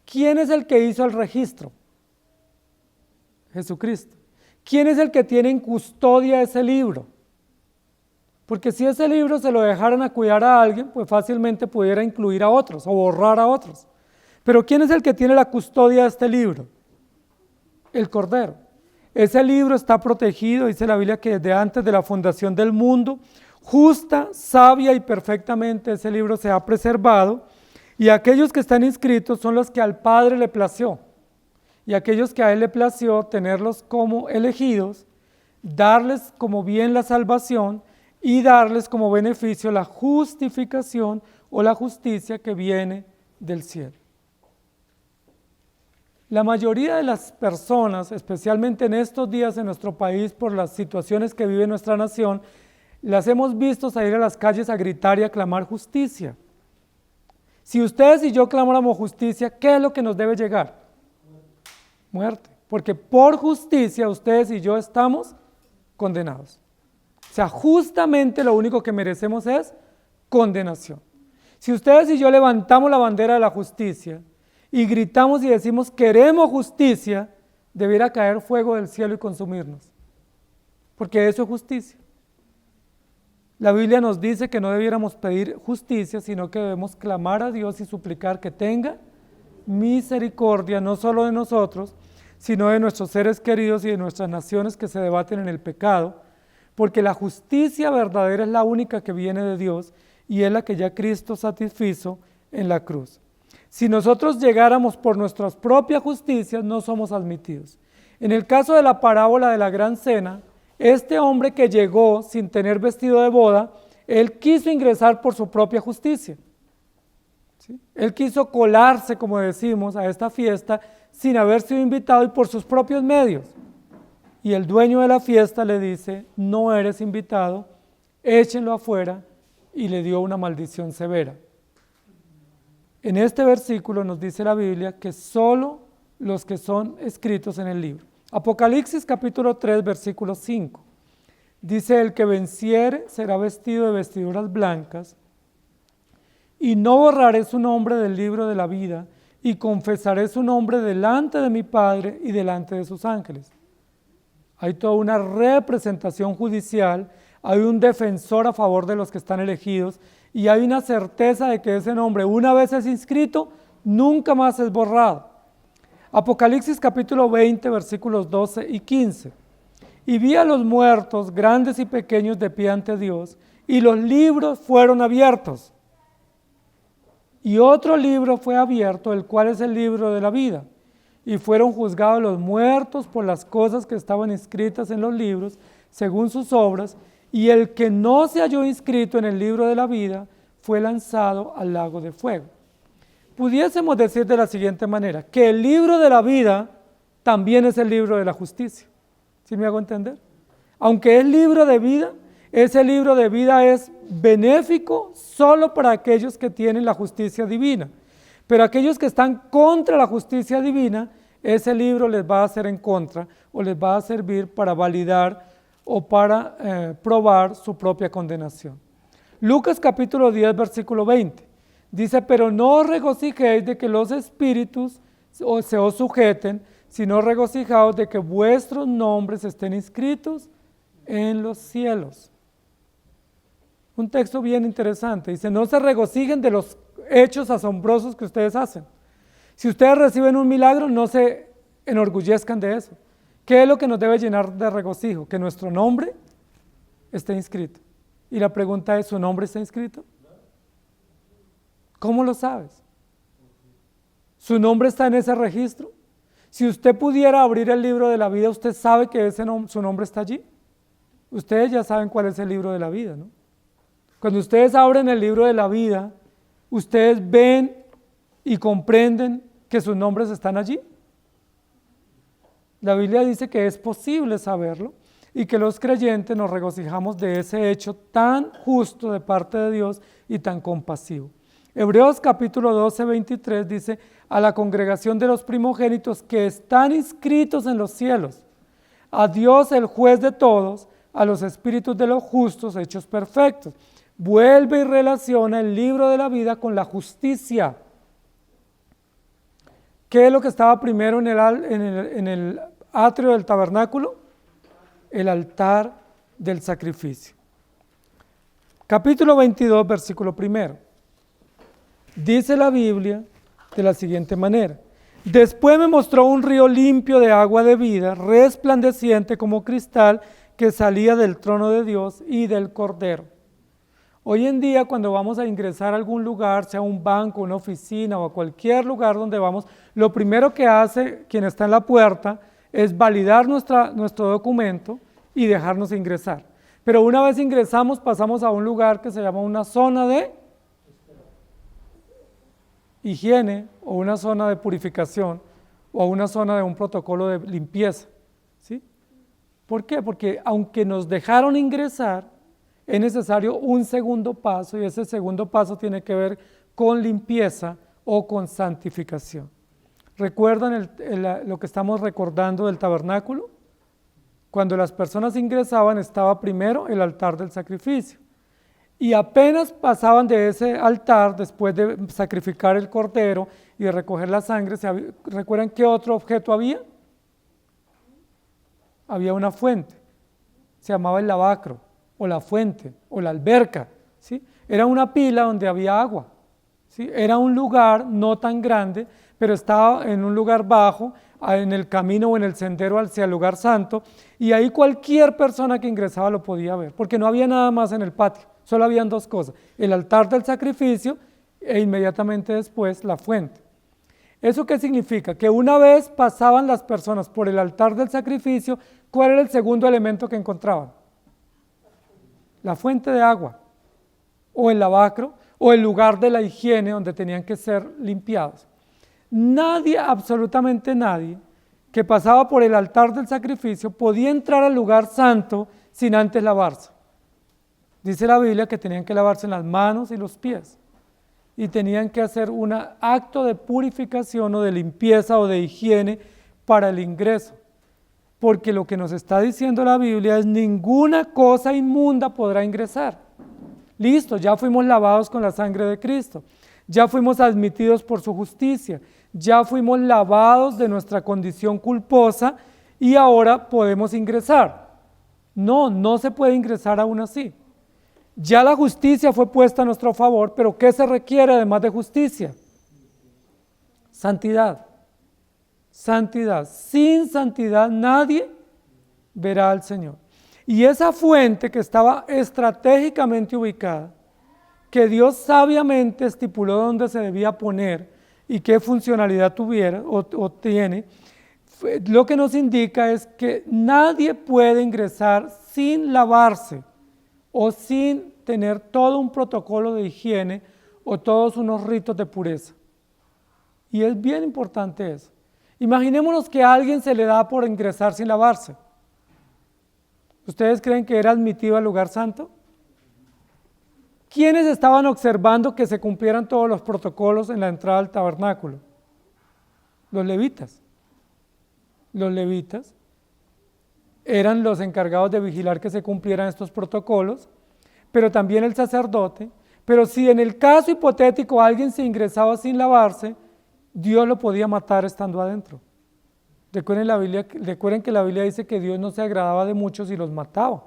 ¿Quién es el que hizo el registro? Jesucristo. ¿Quién es el que tiene en custodia ese libro? Porque si ese libro se lo dejaran a cuidar a alguien, pues fácilmente pudiera incluir a otros o borrar a otros. Pero ¿quién es el que tiene la custodia de este libro? El Cordero. Ese libro está protegido, dice la Biblia, que desde antes de la fundación del mundo, justa, sabia y perfectamente ese libro se ha preservado, y aquellos que están inscritos son los que al Padre le plació, y aquellos que a Él le plació tenerlos como elegidos, darles como bien la salvación y darles como beneficio la justificación o la justicia que viene del cielo. La mayoría de las personas, especialmente en estos días en nuestro país por las situaciones que vive nuestra nación, las hemos visto salir a las calles a gritar y a clamar justicia. Si ustedes y yo clamáramos justicia, ¿qué es lo que nos debe llegar? Muerte, porque por justicia ustedes y yo estamos condenados. O sea, justamente lo único que merecemos es condenación. Si ustedes y yo levantamos la bandera de la justicia y gritamos y decimos queremos justicia, debiera caer fuego del cielo y consumirnos, porque eso es justicia. La Biblia nos dice que no debiéramos pedir justicia, sino que debemos clamar a Dios y suplicar que tenga misericordia, no solo de nosotros, sino de nuestros seres queridos y de nuestras naciones que se debaten en el pecado, porque la justicia verdadera es la única que viene de Dios y es la que ya Cristo satisfizo en la cruz. Si nosotros llegáramos por nuestras propias justicias, no somos admitidos. En el caso de la parábola de la gran cena, este hombre que llegó sin tener vestido de boda, él quiso ingresar por su propia justicia. ¿Sí? Él quiso colarse, como decimos, a esta fiesta sin haber sido invitado y por sus propios medios. Y el dueño de la fiesta le dice, no eres invitado, échenlo afuera, y le dio una maldición severa. En este versículo nos dice la Biblia que solo los que son escritos en el libro. Apocalipsis capítulo 3, versículo 5. Dice, el que venciere será vestido de vestiduras blancas, y no borraré su nombre del libro de la vida, y confesaré su nombre delante de mi Padre y delante de sus ángeles. Hay toda una representación judicial, hay un defensor a favor de los que están elegidos, y hay una certeza de que ese nombre, una vez es inscrito, nunca más es borrado. Apocalipsis capítulo 20, versículos 12 y 15. Y vi a los muertos, grandes y pequeños, de pie ante Dios, y los libros fueron abiertos. Y otro libro fue abierto, el cual es el libro de la vida. Y fueron juzgados los muertos por las cosas que estaban inscritas en los libros, según sus obras, y el que no se halló inscrito en el libro de la vida fue lanzado al lago de fuego. Pudiésemos decir de la siguiente manera, que el libro de la vida también es el libro de la justicia. ¿Sí me hago entender? Aunque es libro de vida, ese libro de vida es benéfico solo para aquellos que tienen la justicia divina. Pero aquellos que están contra la justicia divina, ese libro les va a hacer en contra o les va a servir para validar o para probar su propia condenación. Lucas capítulo 10, versículo 20, dice, pero no os regocijéis de que los espíritus se os sujeten, sino regocijaos de que vuestros nombres estén inscritos en los cielos. Un texto bien interesante, dice, no se regocijen de los hechos asombrosos que ustedes hacen. Si ustedes reciben un milagro, no se enorgullezcan de eso. ¿Qué es lo que nos debe llenar de regocijo? Que nuestro nombre esté inscrito. Y la pregunta es, ¿su nombre está inscrito? ¿Cómo lo sabes? ¿Su nombre está en ese registro? Si usted pudiera abrir el libro de la vida, ¿usted sabe que su nombre está allí? Ustedes ya saben cuál es el libro de la vida, ¿no? Cuando ustedes abren el libro de la vida, ¿ustedes ven y comprenden que sus nombres están allí? La Biblia dice que es posible saberlo y que los creyentes nos regocijamos de ese hecho tan justo de parte de Dios y tan compasivo. Hebreos capítulo 12, 23 dice, a la congregación de los primogénitos que están inscritos en los cielos, a Dios el juez de todos, a los espíritus de los justos hechos perfectos. Vuelve y relaciona el libro de la vida con la justicia. ¿Qué es lo que estaba primero en el atrio del tabernáculo? El altar del sacrificio. Capítulo 22, versículo 1. Dice la Biblia de la siguiente manera. Después me mostró un río limpio de agua de vida, resplandeciente como cristal, que salía del trono de Dios y del Cordero. Hoy en día, cuando vamos a ingresar a algún lugar, sea un banco, una oficina o a cualquier lugar donde vamos, lo primero que hace quien está en la puerta es validar nuestro documento y dejarnos ingresar. Pero una vez ingresamos, pasamos a un lugar que se llama una zona de higiene o una zona de purificación o una zona de un protocolo de limpieza. ¿Sí? ¿Por qué? Porque aunque nos dejaron ingresar, es necesario un segundo paso y ese segundo paso tiene que ver con limpieza o con santificación. ¿Recuerdan lo que estamos recordando del tabernáculo? Cuando las personas ingresaban estaba primero el altar del sacrificio y apenas pasaban de ese altar después de sacrificar el cordero y de recoger la sangre, ¿recuerdan qué otro objeto había? Había una fuente, se llamaba el lavacro, o la fuente, o la alberca, ¿sí? Era una pila donde había agua, ¿sí? Era un lugar no tan grande, pero estaba en un lugar bajo, en el camino o en el sendero hacia el lugar santo, y ahí cualquier persona que ingresaba lo podía ver, porque no había nada más en el patio, solo habían dos cosas, el altar del sacrificio e inmediatamente después la fuente. ¿Eso qué significa? Que una vez pasaban las personas por el altar del sacrificio, ¿cuál era el segundo elemento que encontraban? La fuente de agua, o el lavacro, o el lugar de la higiene donde tenían que ser limpiados. Nadie, absolutamente nadie, que pasaba por el altar del sacrificio podía entrar al lugar santo sin antes lavarse. Dice la Biblia que tenían que lavarse las manos y los pies y tenían que hacer un acto de purificación o de limpieza o de higiene para el ingreso. Porque lo que nos está diciendo la Biblia es ninguna cosa inmunda podrá ingresar. Listo, ya fuimos lavados con la sangre de Cristo, ya fuimos admitidos por su justicia, ya fuimos lavados de nuestra condición culposa y ahora podemos ingresar. No, no se puede ingresar aún así. Ya la justicia fue puesta a nuestro favor, pero ¿qué se requiere además de justicia? Santidad. Santidad. Sin santidad nadie verá al Señor. Y esa fuente que estaba estratégicamente ubicada, que Dios sabiamente estipuló dónde se debía poner y qué funcionalidad tuviera o tiene, lo que nos indica es que nadie puede ingresar sin lavarse o sin tener todo un protocolo de higiene o todos unos ritos de pureza. Y es bien importante eso. Imaginémonos que a alguien se le da por ingresar sin lavarse. ¿Ustedes creen que era admitido al lugar santo? ¿Quiénes estaban observando que se cumplieran todos los protocolos en la entrada al tabernáculo? Los levitas. Los levitas eran los encargados de vigilar que se cumplieran estos protocolos, pero también el sacerdote. Pero si en el caso hipotético alguien se ingresaba sin lavarse, Dios lo podía matar estando adentro. Recuerden que la Biblia dice que Dios no se agradaba de muchos y los mataba,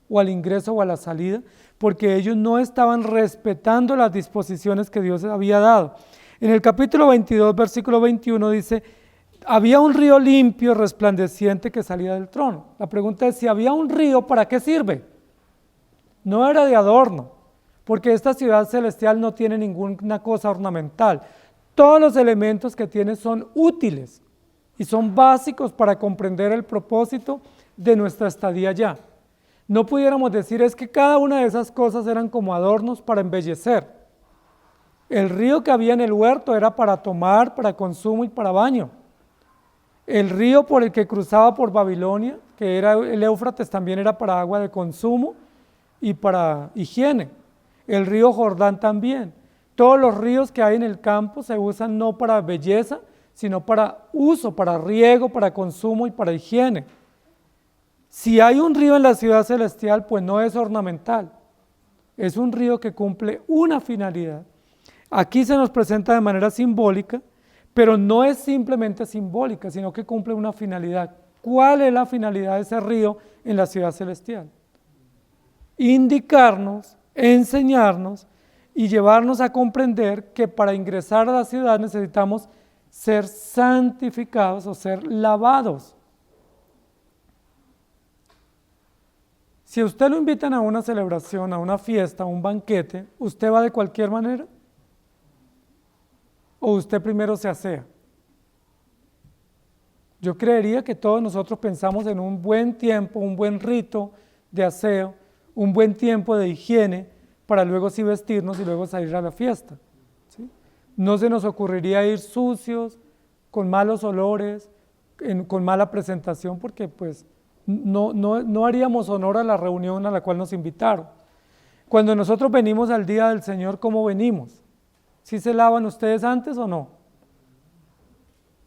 o al ingreso o a la salida, porque ellos no estaban respetando las disposiciones que Dios había dado. En el capítulo 22, versículo 21 dice, había un río limpio, resplandeciente que salía del trono. La pregunta es, si había un río, ¿para qué sirve? No era de adorno, porque esta ciudad celestial no tiene ninguna cosa ornamental. Todos los elementos que tiene son útiles y son básicos para comprender el propósito de nuestra estadía allá. No pudiéramos decir es que cada una de esas cosas eran como adornos para embellecer. El río que había en el huerto era para tomar, para consumo y para baño. El río por el que cruzaba por Babilonia, que era el Éufrates, también era para agua de consumo y para higiene. El río Jordán también. Todos los ríos que hay en el campo se usan no para belleza, sino para uso, para riego, para consumo y para higiene. Si hay un río en la ciudad celestial, pues no es ornamental, es un río que cumple una finalidad. Aquí se nos presenta de manera simbólica, pero no es simplemente simbólica, sino que cumple una finalidad. ¿Cuál es la finalidad de ese río en la ciudad celestial? Indicarnos, enseñarnos y llevarnos a comprender que para ingresar a la ciudad necesitamos ser santificados o ser lavados. Si a usted lo invitan a una celebración, a una fiesta, a un banquete, ¿usted va de cualquier manera? ¿O usted primero se asea? Yo creería que todos nosotros pensamos en un buen tiempo, un buen rito de aseo, un buen tiempo de higiene, para luego sí vestirnos y luego salir a la fiesta. ¿Sí? No se nos ocurriría ir sucios, con malos olores, con mala presentación, porque pues no haríamos honor a la reunión a la cual nos invitaron. Cuando nosotros venimos al día del Señor, ¿cómo venimos? ¿Sí se lavan ustedes antes o no?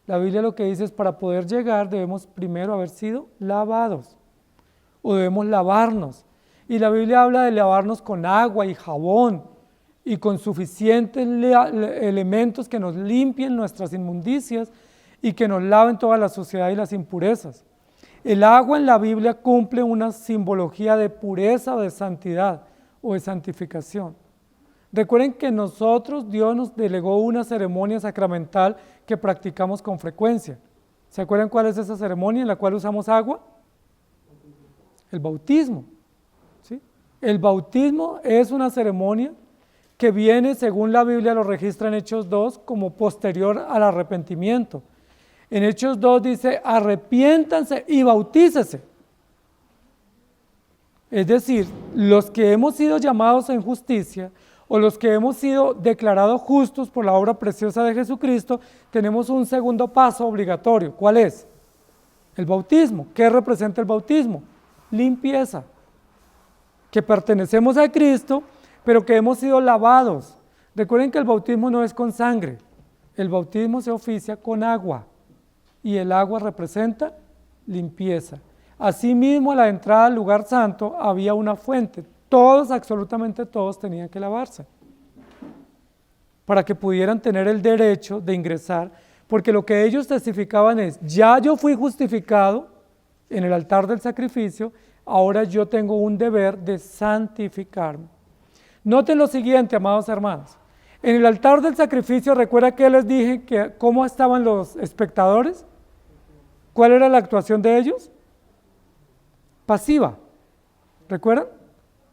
La Biblia lo que dice es para poder llegar debemos primero haber sido lavados o debemos lavarnos. Y la Biblia habla de lavarnos con agua y jabón y con suficientes elementos que nos limpien nuestras inmundicias y que nos laven toda la suciedad y las impurezas. El agua en la Biblia cumple una simbología de pureza o de santidad o de santificación. Recuerden que nosotros, Dios nos delegó una ceremonia sacramental que practicamos con frecuencia. ¿Se acuerdan cuál es esa ceremonia en la cual usamos agua? El bautismo. ¿Sí? El bautismo es una ceremonia que viene, según la Biblia lo registra en Hechos 2, como posterior al arrepentimiento. En Hechos 2 dice, arrepiéntanse y bautícese. Es decir, los que hemos sido llamados en justicia, o los que hemos sido declarados justos por la obra preciosa de Jesucristo, tenemos un segundo paso obligatorio. ¿Cuál es? El bautismo. ¿Qué representa el bautismo? Limpieza. Que pertenecemos a Cristo, pero que hemos sido lavados. Recuerden que el bautismo no es con sangre, el bautismo se oficia con agua, y el agua representa limpieza. Asimismo, a la entrada al lugar santo había una fuente. Todos, absolutamente todos, tenían que lavarse para que pudieran tener el derecho de ingresar, porque lo que ellos testificaban es, ya yo fui justificado en el altar del sacrificio, ahora yo tengo un deber de santificarme. Noten lo siguiente, amados hermanos, en el altar del sacrificio, ¿recuerda que les dije que cómo estaban los espectadores? ¿Cuál era la actuación de ellos? Pasiva, ¿recuerdan?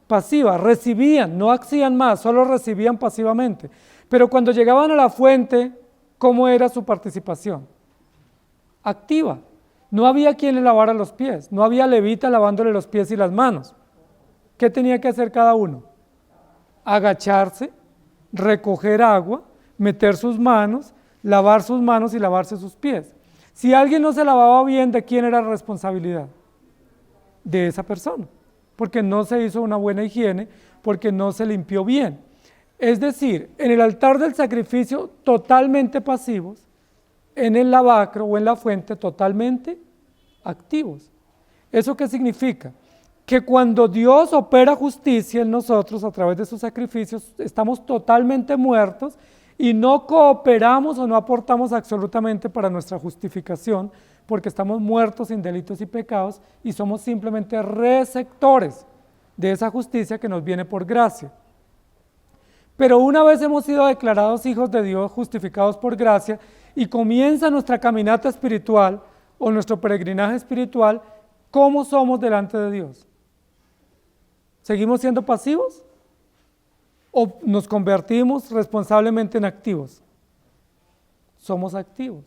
Pasiva, recibían, no hacían más, solo recibían pasivamente. Pero cuando llegaban a la fuente, ¿cómo era su participación? Activa. No había quien le lavara los pies, no había levita lavándole los pies y las manos. ¿Qué tenía que hacer cada uno? Agacharse, recoger agua, meter sus manos, lavar sus manos y lavarse sus pies. Si alguien no se lavaba bien, ¿de quién era la responsabilidad? De esa persona, porque no se hizo una buena higiene, porque no se limpió bien. Es decir, en el altar del sacrificio totalmente pasivos, en el lavacro o en la fuente totalmente activos. ¿Eso qué significa? Que cuando Dios opera justicia en nosotros a través de sus sacrificios, estamos totalmente muertos y no cooperamos o no aportamos absolutamente para nuestra justificación, porque estamos muertos en delitos y pecados y somos simplemente receptores de esa justicia que nos viene por gracia. Pero una vez hemos sido declarados hijos de Dios, justificados por gracia, y comienza nuestra caminata espiritual o nuestro peregrinaje espiritual, ¿cómo somos delante de Dios? ¿Seguimos siendo pasivos? ¿O nos convertimos responsablemente en activos? Somos activos.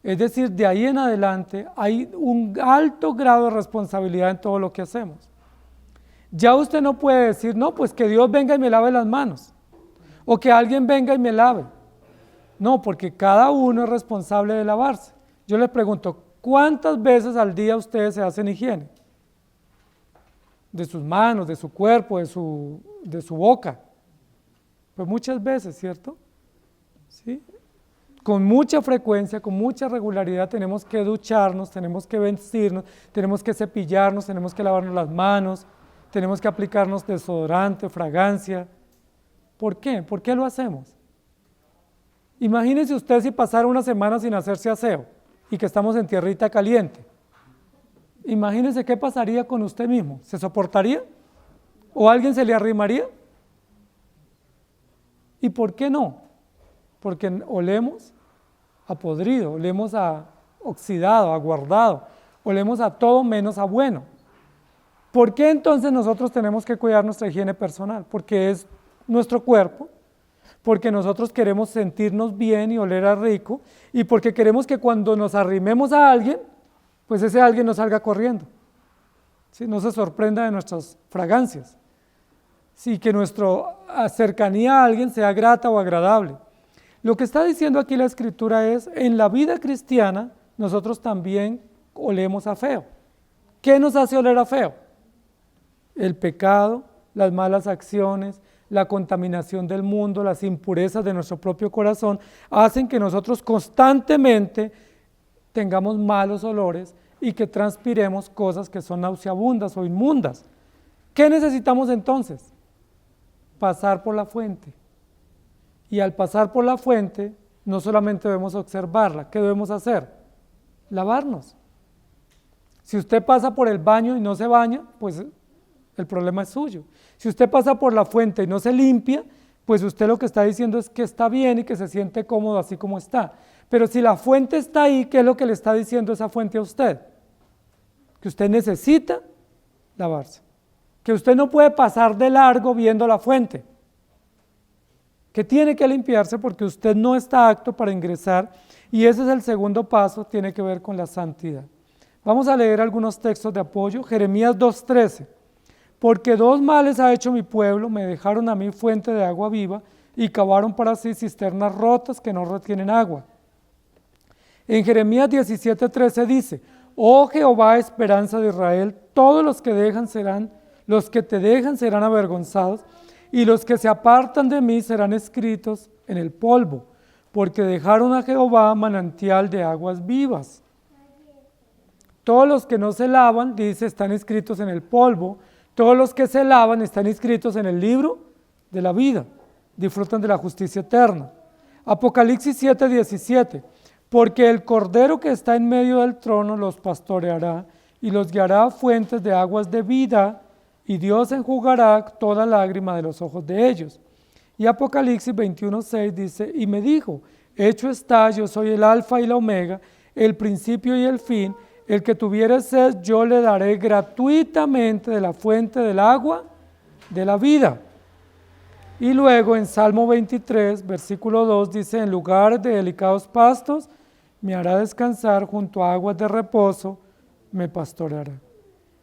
Es decir, de ahí en adelante hay un alto grado de responsabilidad en todo lo que hacemos. Ya usted no puede decir, no, pues que Dios venga y me lave las manos, o que alguien venga y me lave. No, porque cada uno es responsable de lavarse. Yo les pregunto, ¿cuántas veces al día ustedes se hacen higiene? De sus manos, de su cuerpo, de su boca. Pues muchas veces, ¿cierto? ¿Sí? Con mucha frecuencia, con mucha regularidad tenemos que ducharnos, tenemos que vestirnos, tenemos que cepillarnos, tenemos que lavarnos las manos, tenemos que aplicarnos desodorante, fragancia. ¿Por qué? ¿Por qué lo hacemos? Imagínese usted si pasara una semana sin hacerse aseo y que estamos en tierrita caliente. Imagínese qué pasaría con usted mismo. ¿Se soportaría? ¿O alguien se le arrimaría? ¿Y por qué no? Porque olemos a podrido, olemos a oxidado, a guardado, olemos a todo menos a bueno. ¿Por qué entonces nosotros tenemos que cuidar nuestra higiene personal? Porque es nuestro cuerpo, porque nosotros queremos sentirnos bien y oler a rico, y porque queremos que cuando nos arrimemos a alguien, pues ese alguien no salga corriendo, ¿sí? No se sorprenda de nuestras fragancias, sí, que nuestra cercanía a alguien sea grata o agradable. Lo que está diciendo aquí la Escritura es, en la vida cristiana, nosotros también olemos a feo. ¿Qué nos hace oler a feo? El pecado, las malas acciones, la contaminación del mundo, las impurezas de nuestro propio corazón, hacen que nosotros constantemente tengamos malos olores y que transpiremos cosas que son nauseabundas o inmundas. ¿Qué necesitamos entonces? Pasar por la fuente. Y al pasar por la fuente, no solamente debemos observarla, ¿qué debemos hacer? Lavarnos. Si usted pasa por el baño y no se baña, pues el problema es suyo. Si usted pasa por la fuente y no se limpia, pues usted lo que está diciendo es que está bien y que se siente cómodo así como está. Pero si la fuente está ahí, ¿qué es lo que le está diciendo esa fuente a usted? Que usted necesita lavarse. Que usted no puede pasar de largo viendo la fuente. que tiene que limpiarse porque usted no está apto para ingresar, y ese es el segundo paso, tiene que ver con la santidad. Vamos a leer algunos textos de apoyo. Jeremías 2:13. Porque dos males ha hecho mi pueblo, me dejaron a mí fuente de agua viva y cavaron para sí cisternas rotas que no retienen agua. En Jeremías 17:13 dice: oh Jehová, esperanza de Israel, todos los que te dejan serán avergonzados, y los que se apartan de mí serán escritos en el polvo, porque dejaron a Jehová manantial de aguas vivas. Todos los que no se lavan, dice, están inscritos en el polvo. Todos los que se lavan están inscritos en el libro de la vida, disfrutan de la justicia eterna. Apocalipsis 7:17. Porque el Cordero que está en medio del trono los pastoreará y los guiará a fuentes de aguas de vida, y Dios enjugará toda lágrima de los ojos de ellos. Y Apocalipsis 21:6 dice: y me dijo, hecho está, yo soy el alfa y la omega, el principio y el fin. El que tuviere sed, yo le daré gratuitamente de la fuente del agua de la vida. Y luego en Salmo 23, versículo 2 dice: en lugar de delicados pastos, me hará descansar, junto a aguas de reposo, me pastoreará.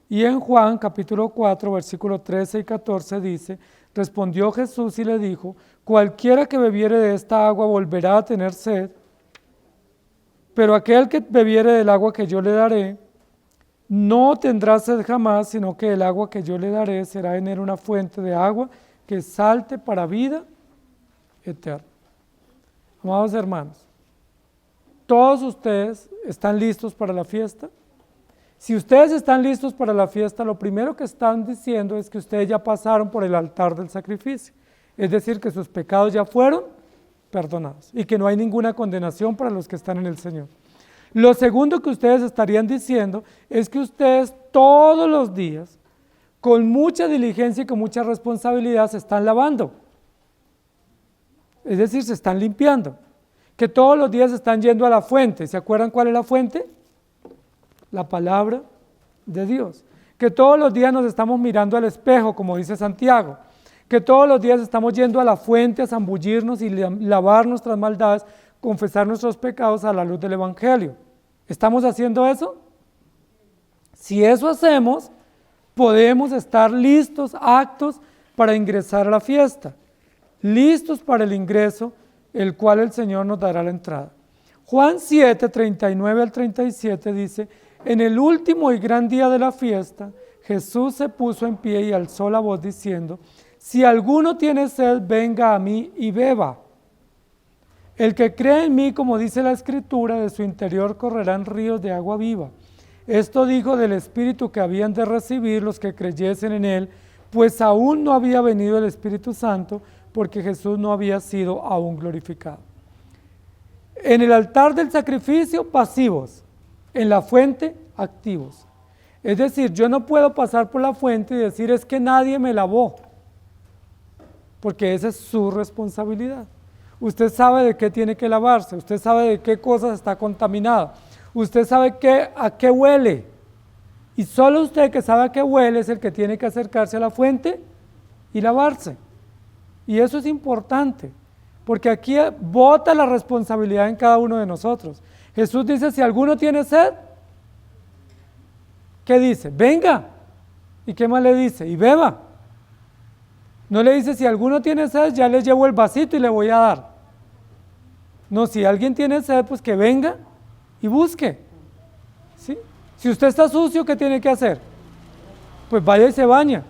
Y en Juan capítulo 4, versículo 13 y 14 dice: respondió Jesús y le dijo: cualquiera que bebiere de esta agua volverá a tener sed, pero aquel que bebiere del agua que yo le daré, no tendrá sed jamás, sino que el agua que yo le daré será en él una fuente de agua que salte para vida eterna. Amados hermanos, ¿todos ustedes están listos para la fiesta? Si ustedes están listos para la fiesta, lo primero que están diciendo es que ustedes ya pasaron por el altar del sacrificio, es decir, que sus pecados ya fueron perdonados y que no hay ninguna condenación para los que están en el Señor. Lo segundo que ustedes estarían diciendo es que ustedes todos los días, con mucha diligencia y con mucha responsabilidad, se están lavando, es decir, se están limpiando, que todos los días están yendo a la fuente. ¿Se acuerdan cuál es la fuente? La palabra de Dios. Que todos los días nos estamos mirando al espejo, como dice Santiago, que todos los días estamos yendo a la fuente a zambullirnos y lavar nuestras maldades, confesar nuestros pecados a la luz del Evangelio. ¿Estamos haciendo eso? Si eso hacemos, podemos estar listos, aptos para ingresar a la fiesta, listos para el ingreso, el cual el Señor nos dará la entrada. Juan 7, 39 al 37 dice: en el último y gran día de la fiesta, Jesús se puso en pie y alzó la voz diciendo: si alguno tiene sed, venga a mí y beba. El que cree en mí, como dice la Escritura, de su interior correrán ríos de agua viva. Esto dijo del Espíritu que habían de recibir los que creyesen en él, pues aún no había venido el Espíritu Santo, porque Jesús no había sido aún glorificado. En el altar del sacrificio, pasivos; en la fuente, activos. Es decir, yo no puedo pasar por la fuente y decir: es que nadie me lavó, porque esa es su responsabilidad. Usted sabe de qué tiene que lavarse, usted sabe de qué cosas está contaminado, usted sabe a qué huele, y solo usted, que sabe a qué huele, es el que tiene que acercarse a la fuente y lavarse. Y eso es importante, porque aquí bota la responsabilidad en cada uno de nosotros. Jesús dice: si alguno tiene sed, ¿qué dice? Venga. ¿Y qué más le dice? Y beba. No le dice: si alguno tiene sed, ya le llevo el vasito y le voy a dar. No, si alguien tiene sed, pues que venga y busque. ¿Sí? Si usted está sucio, ¿qué tiene que hacer? Pues vaya y se baña,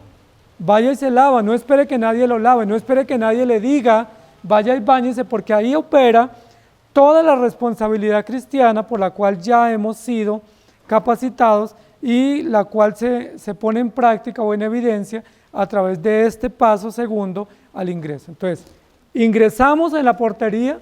vaya y se lava, no espere que nadie lo lave, no espere que nadie le diga: vaya y báñese, porque ahí opera toda la responsabilidad cristiana por la cual ya hemos sido capacitados y la cual se pone en práctica o en evidencia a través de este paso segundo al ingreso. Entonces, ingresamos en la portería,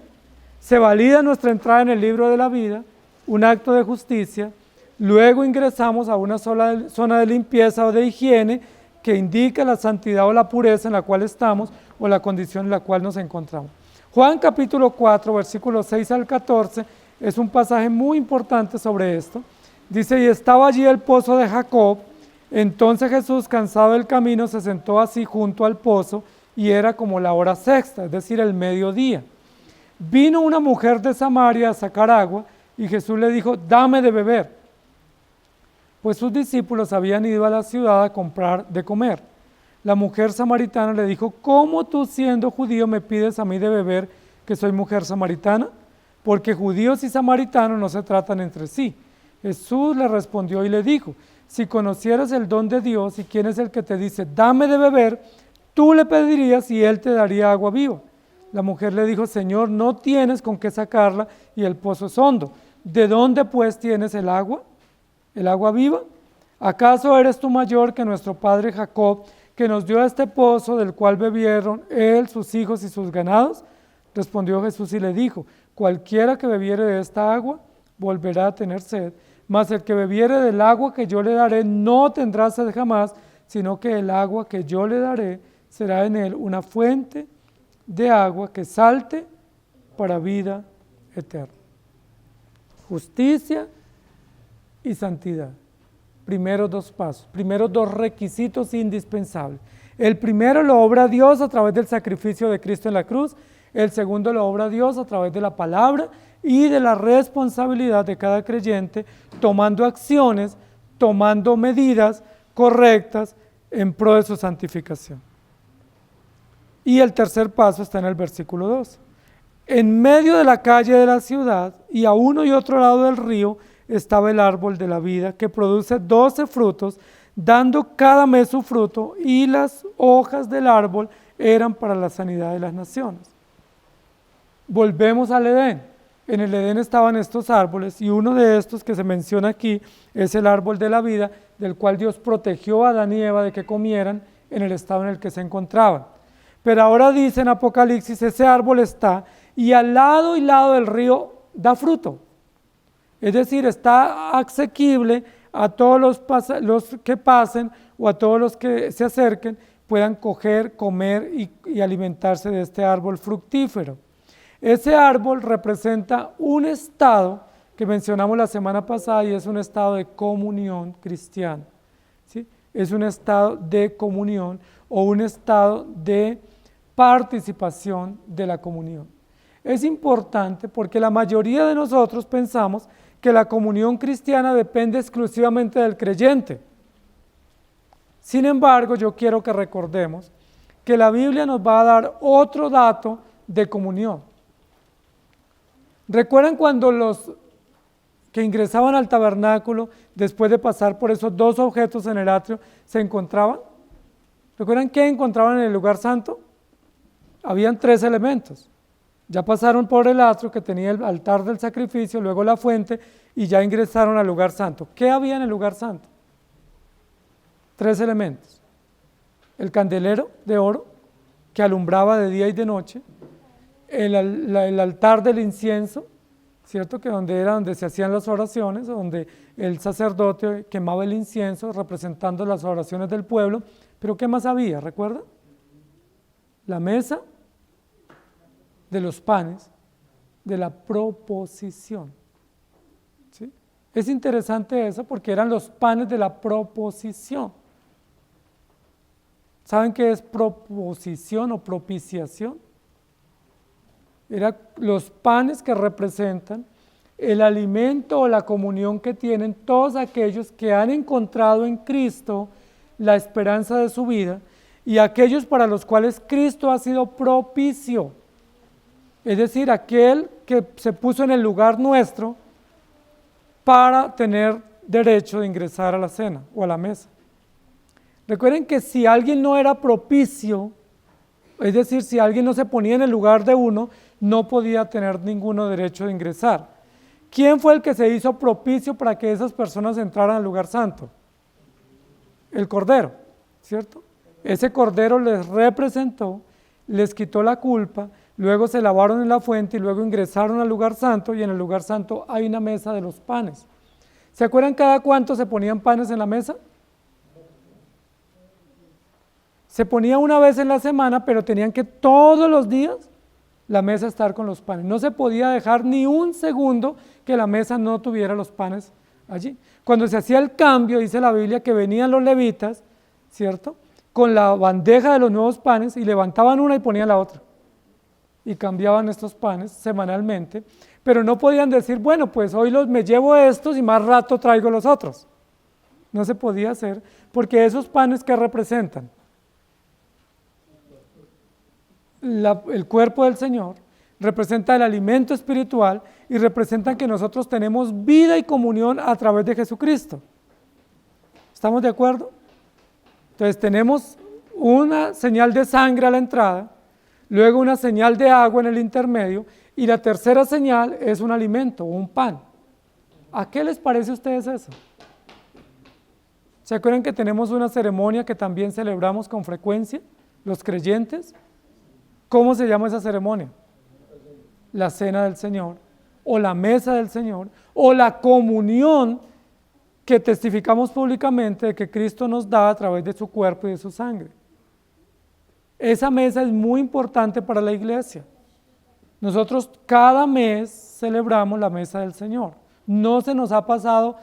se valida nuestra entrada en el libro de la vida, un acto de justicia, luego ingresamos a una sola zona de limpieza o de higiene que indica la santidad o la pureza en la cual estamos o la condición en la cual nos encontramos. Juan capítulo 4, versículos 6 al 14, es un pasaje muy importante sobre esto. Dice: y estaba allí el pozo de Jacob. Entonces Jesús, cansado del camino, se sentó así junto al pozo, y era como la hora sexta, es decir, el mediodía. Vino una mujer de Samaria a sacar agua y Jesús le dijo, dame de beber. Pues sus discípulos habían ido a la ciudad a comprar de comer. La mujer samaritana le dijo, ¿cómo tú siendo judío me pides a mí de beber que soy mujer samaritana? Porque judíos y samaritanos no se tratan entre sí. Jesús le respondió y le dijo, si conocieras el don de Dios y quién es el que te dice, dame de beber, tú le pedirías y él te daría agua viva. La mujer le dijo, Señor, no tienes con qué sacarla y el pozo es hondo. ¿De dónde pues tienes el agua viva? ¿Acaso eres tú mayor que nuestro padre Jacob, que nos dio este pozo del cual bebieron él, sus hijos y sus ganados? Respondió Jesús y le dijo, cualquiera que bebiere de esta agua volverá a tener sed, mas el que bebiere del agua que yo le daré no tendrá sed jamás, sino que el agua que yo le daré será en él una fuente de agua que salte para vida eterna. Justicia y santidad. Primeros dos pasos, primeros dos requisitos indispensables. El primero lo obra Dios a través del sacrificio de Cristo en la cruz. El segundo lo obra Dios a través de la palabra y de la responsabilidad de cada creyente, tomando acciones, tomando medidas correctas en pro de su santificación. Y el tercer paso está en el versículo 2. En medio de la calle de la ciudad y a uno y otro lado del río estaba el árbol de la vida que produce 12 frutos, dando cada mes su fruto, y las hojas del árbol eran para la sanidad de las naciones. Volvemos al Edén. En el Edén estaban estos árboles y uno de estos que se menciona aquí es el árbol de la vida, del cual Dios protegió a Adán y Eva de que comieran en el estado en el que se encontraban. Pero ahora dice en Apocalipsis, ese árbol está y al lado y lado del río da fruto. Es decir, está asequible a todos los que pasen o a todos los que se acerquen, puedan coger, comer y alimentarse de este árbol fructífero. Ese árbol representa un estado que mencionamos la semana pasada y es un estado de comunión cristiana. ¿Sí? Es un estado de comunión o un estado de participación de la comunión. Es importante porque la mayoría de nosotros pensamos que la comunión cristiana depende exclusivamente del creyente. Sin embargo, yo quiero que recordemos que la Biblia nos va a dar otro dato de comunión. ¿Recuerdan cuando los que ingresaban al tabernáculo, después de pasar por esos dos objetos en el atrio, se encontraban? ¿Recuerdan qué encontraban en el lugar santo? Habían 3 elementos. Ya pasaron por el atrio que tenía el altar del sacrificio, luego la fuente, y ya ingresaron al lugar santo. ¿Qué había en el lugar santo? 3 elementos. El candelero de oro, que alumbraba de día y de noche, el altar del incienso, ¿cierto? Que donde se hacían las oraciones, donde el sacerdote quemaba el incienso representando las oraciones del pueblo. Pero ¿qué más había? ¿Recuerdan? La mesa de los panes de la proposición. ¿Sí? Es interesante eso porque eran los panes de la proposición. ¿Saben qué es proposición o propiciación? Eran los panes que representan el alimento o la comunión que tienen todos aquellos que han encontrado en Cristo la esperanza de su vida y aquellos para los cuales Cristo ha sido propicio. Es decir, aquel que se puso en el lugar nuestro para tener derecho de ingresar a la cena o a la mesa. Recuerden que si alguien no era propicio, es decir, si alguien no se ponía en el lugar de uno, no podía tener ninguno derecho de ingresar. ¿Quién fue el que se hizo propicio para que esas personas entraran al lugar santo? El Cordero, ¿cierto? Ese Cordero les representó, les quitó la culpa, luego se lavaron en la fuente y luego ingresaron al lugar santo, y en el lugar santo hay una mesa de los panes. ¿Se acuerdan cada cuánto se ponían panes en la mesa? Se ponía una vez en la semana, pero tenían que todos los días la mesa estar con los panes. No se podía dejar ni un segundo que la mesa no tuviera los panes allí. Cuando se hacía el cambio, dice la Biblia que venían los levitas, ¿cierto?, con la bandeja de los nuevos panes y levantaban una y ponían la otra. Y cambiaban estos panes semanalmente, pero no podían decir, bueno, pues hoy me llevo estos y más rato traigo los otros. No se podía hacer, porque esos panes, ¿qué representan? El cuerpo del Señor, representa el alimento espiritual y representan que nosotros tenemos vida y comunión a través de Jesucristo. ¿Estamos de acuerdo? Entonces tenemos una señal de sangre a la entrada, luego una señal de agua en el intermedio y la tercera señal es un alimento, un pan. ¿A qué les parece a ustedes eso? ¿Se acuerdan que tenemos una ceremonia que también celebramos con frecuencia, los creyentes? ¿Cómo se llama esa ceremonia? La cena del Señor, o la mesa del Señor, o la comunión que testificamos públicamente de que Cristo nos da a través de su cuerpo y de su sangre. Esa mesa es muy importante para la iglesia. Nosotros cada mes celebramos la mesa del Señor. No se nos ha pasado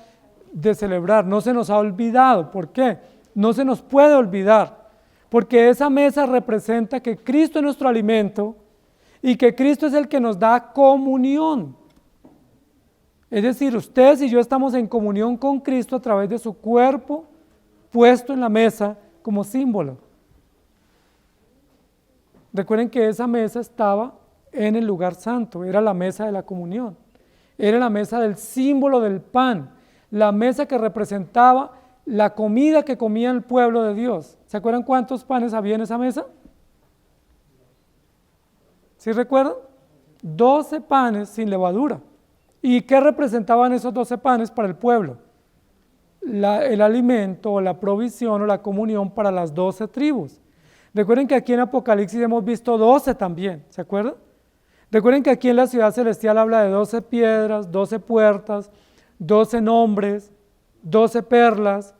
de celebrar, no se nos ha olvidado. ¿Por qué? No se nos puede olvidar, porque esa mesa representa que Cristo es nuestro alimento y que Cristo es el que nos da comunión. Es decir, ustedes y yo estamos en comunión con Cristo a través de su cuerpo puesto en la mesa como símbolo. Recuerden que esa mesa estaba en el lugar santo, era la mesa de la comunión, era la mesa del símbolo del pan, la mesa que representaba la comida que comía el pueblo de Dios. ¿Se acuerdan cuántos panes había en esa mesa? ¿Sí recuerdan? 12 panes sin levadura. ¿Y qué representaban esos 12 panes para el pueblo? El alimento o la provisión o la comunión para las 12 tribus. Recuerden que aquí en Apocalipsis hemos visto 12 también, ¿se acuerdan? Recuerden que aquí en la ciudad celestial habla de 12 piedras, 12 puertas, 12 nombres, 12 perlas.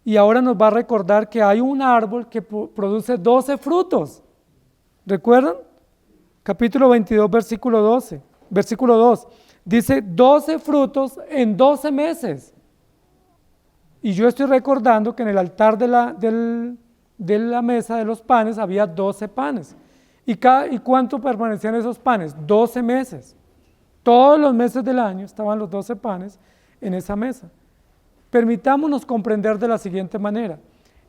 Y ahora nos va a recordar que hay un árbol que produce 12 frutos. ¿Recuerdan? Capítulo 22, versículo 12. Versículo 2, dice 12 frutos en 12 meses. Y yo estoy recordando que en el altar de la mesa de los panes había 12 panes. ¿Y cuánto permanecían esos panes? 12 meses. Todos los meses del año estaban los 12 panes en esa mesa. Permitámonos comprender de la siguiente manera.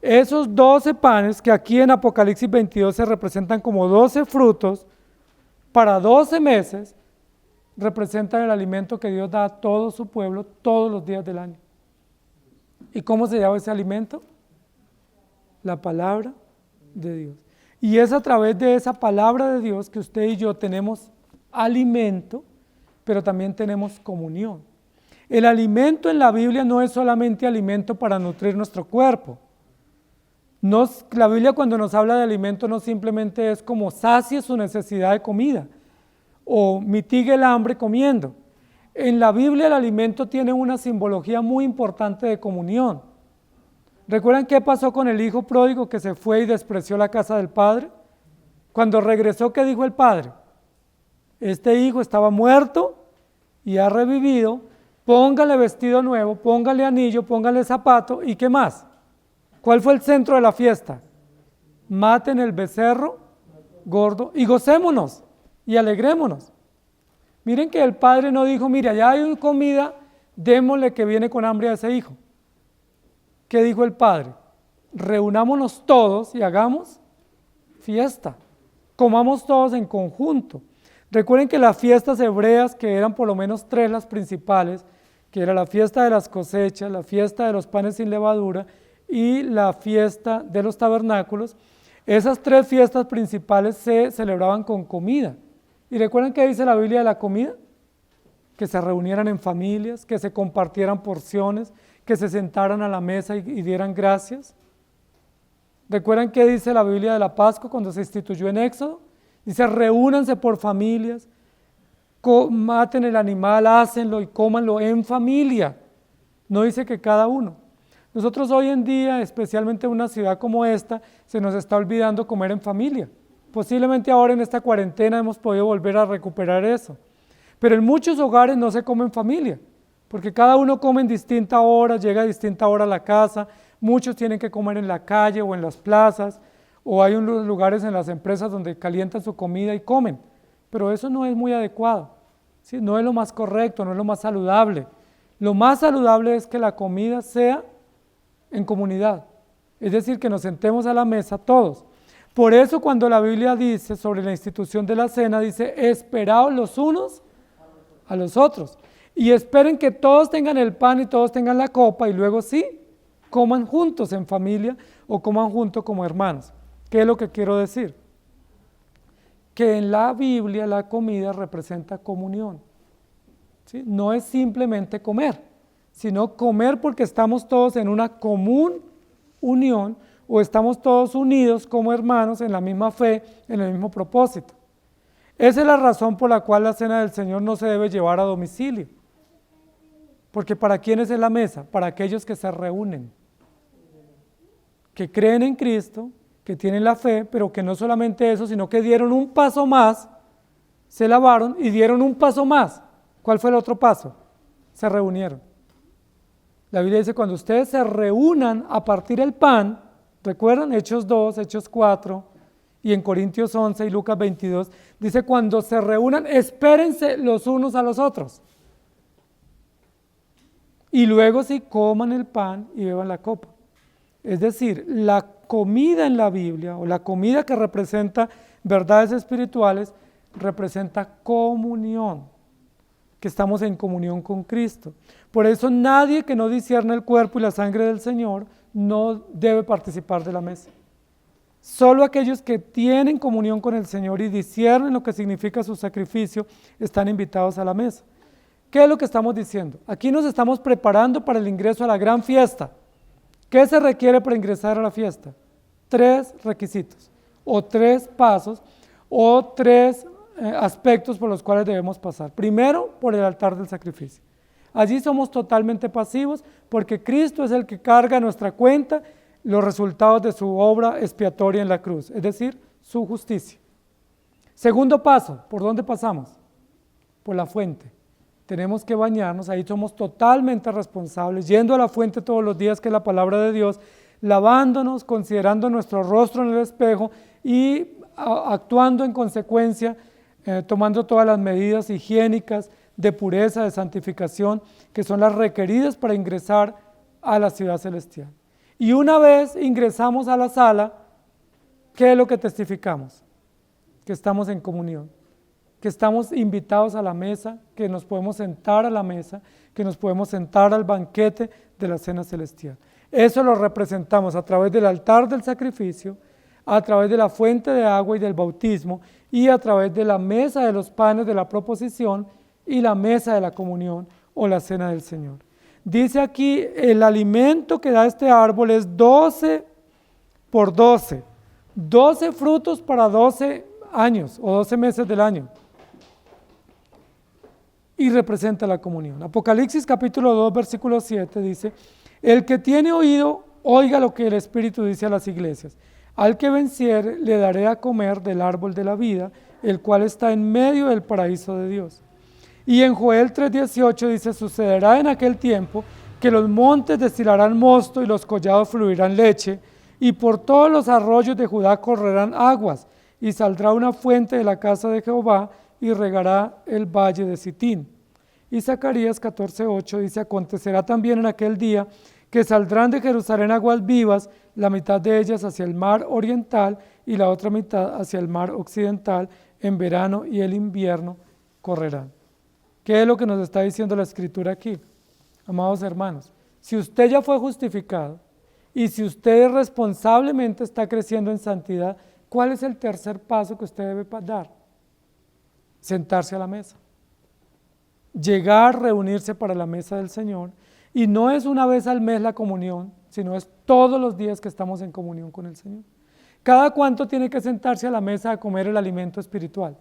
Esos 12 panes que aquí en Apocalipsis 22 se representan como 12 frutos para 12 meses, representan el alimento que Dios da a todo su pueblo todos los días del año. ¿Y cómo se llama ese alimento? La palabra de Dios. Y es a través de esa palabra de Dios que usted y yo tenemos alimento, pero también tenemos comunión. El alimento en la Biblia no es solamente alimento para nutrir nuestro cuerpo. La Biblia cuando nos habla de alimento no simplemente es como sacie su necesidad de comida, o mitigue el hambre comiendo. En la Biblia el alimento tiene una simbología muy importante de comunión. ¿Recuerdan qué pasó con el hijo pródigo que se fue y despreció la casa del padre? Cuando regresó, ¿qué dijo el padre? Este hijo estaba muerto y ha revivido, póngale vestido nuevo, póngale anillo, póngale zapato, ¿y qué más? ¿Cuál fue el centro de la fiesta? Maten el becerro gordo y gocémonos y alegrémonos. Miren que el padre no dijo, mira, ya hay comida, démosle que viene con hambre a ese hijo. ¿Qué dijo el padre? Reunámonos todos y hagamos fiesta, comamos todos en conjunto. Recuerden que las fiestas hebreas, que eran por lo menos 3 las principales, que era la fiesta de las cosechas, la fiesta de los panes sin levadura y la fiesta de los tabernáculos, esas 3 fiestas principales se celebraban con comida. ¿Y recuerdan qué dice la Biblia de la comida? Que se reunieran en familias, que se compartieran porciones, que se sentaran a la mesa y dieran gracias. ¿Recuerdan qué dice la Biblia de la Pascua cuando se instituyó en Éxodo? Dice, reúnanse por familias, maten el animal, hácenlo y cómanlo en familia. No dice que cada uno. Nosotros hoy en día, especialmente en una ciudad como esta, se nos está olvidando comer en familia. Posiblemente ahora en esta cuarentena hemos podido volver a recuperar eso. Pero en muchos hogares no se come en familia, porque cada uno come en distinta hora, llega a distinta hora a la casa, muchos tienen que comer en la calle o en las plazas, o hay unos lugares en las empresas donde calientan su comida y comen, pero eso no es muy adecuado, ¿sí? No es lo más correcto, no es lo más saludable. Lo más saludable es que la comida sea en comunidad, es decir, que nos sentemos a la mesa todos. Por eso cuando la Biblia dice sobre la institución de la cena, dice, esperaos los unos a los otros, y esperen que todos tengan el pan y todos tengan la copa, y luego sí, coman juntos en familia o coman juntos como hermanos. ¿Qué es lo que quiero decir? Que en la Biblia la comida representa comunión, ¿sí? No es simplemente comer, sino comer porque estamos todos en una común unión o estamos todos unidos como hermanos en la misma fe, en el mismo propósito. Esa es la razón por la cual la cena del Señor no se debe llevar a domicilio. Porque ¿para quiénes es la mesa? Para aquellos que se reúnen, que creen en Cristo, que tienen la fe, pero que no solamente eso, sino que dieron un paso más, se lavaron y dieron un paso más. ¿Cuál fue el otro paso? Se reunieron. La Biblia dice, cuando ustedes se reúnan a partir el pan, ¿recuerdan? Hechos 2, Hechos 4, y en Corintios 11 y Lucas 22, dice, cuando se reúnan, espérense los unos a los otros. Y luego sí coman el pan y beban la copa. Es decir, la comida en la Biblia, o la comida que representa verdades espirituales, representa comunión, que estamos en comunión con Cristo. Por eso nadie que no discierne el cuerpo y la sangre del Señor no debe participar de la mesa. Solo aquellos que tienen comunión con el Señor y disciernen lo que significa su sacrificio están invitados a la mesa. ¿Qué es lo que estamos diciendo? Aquí nos estamos preparando para el ingreso a la gran fiesta. ¿Qué se requiere para ingresar a la fiesta? 3 requisitos, o 3 pasos, o 3 aspectos por los cuales debemos pasar. Primero, por el altar del sacrificio. Allí somos totalmente pasivos porque Cristo es el que carga a nuestra cuenta los resultados de su obra expiatoria en la cruz, es decir, su justicia. Segundo paso, ¿por dónde pasamos? Por la fuente. Tenemos que bañarnos, ahí somos totalmente responsables, yendo a la fuente todos los días, que es la palabra de Dios, lavándonos, considerando nuestro rostro en el espejo y actuando en consecuencia, tomando todas las medidas higiénicas de pureza, de santificación, que son las requeridas para ingresar a la ciudad celestial. Y una vez ingresamos a la sala, ¿qué es lo que testificamos? Que estamos en comunión, que estamos invitados a la mesa, que nos podemos sentar a la mesa, que nos podemos sentar al banquete de la cena celestial. Eso lo representamos a través del altar del sacrificio, a través de la fuente de agua y del bautismo, y a través de la mesa de los panes de la proposición y la mesa de la comunión o la cena del Señor. Dice aquí, el alimento que da este árbol es 12 por 12, 12 frutos para 12 años o 12 meses del año. Y representa la comunión. Apocalipsis capítulo 2, versículo 7 dice, el que tiene oído, oiga lo que el Espíritu dice a las iglesias. Al que venciere, le daré a comer del árbol de la vida, el cual está en medio del paraíso de Dios. Y en Joel 3:18 dice, sucederá en aquel tiempo que los montes destilarán mosto y los collados fluirán leche, y por todos los arroyos de Judá correrán aguas, y saldrá una fuente de la casa de Jehová, y regará el valle de Sitín. Y Zacarías 14:8 dice, acontecerá también en aquel día que saldrán de Jerusalén aguas vivas, la mitad de ellas hacia el mar oriental y la otra mitad hacia el mar occidental, en verano y el invierno correrán. ¿Qué es lo que nos está diciendo la Escritura aquí? Amados hermanos, si usted ya fue justificado y si usted responsablemente está creciendo en santidad, ¿cuál es el tercer paso que usted debe dar? Sentarse a la mesa, llegar, reunirse para la mesa del Señor, y no es una vez al mes la comunión, sino es todos los días que estamos en comunión con el Señor. ¿Cada cuánto tiene que sentarse a la mesa a comer el alimento espiritual?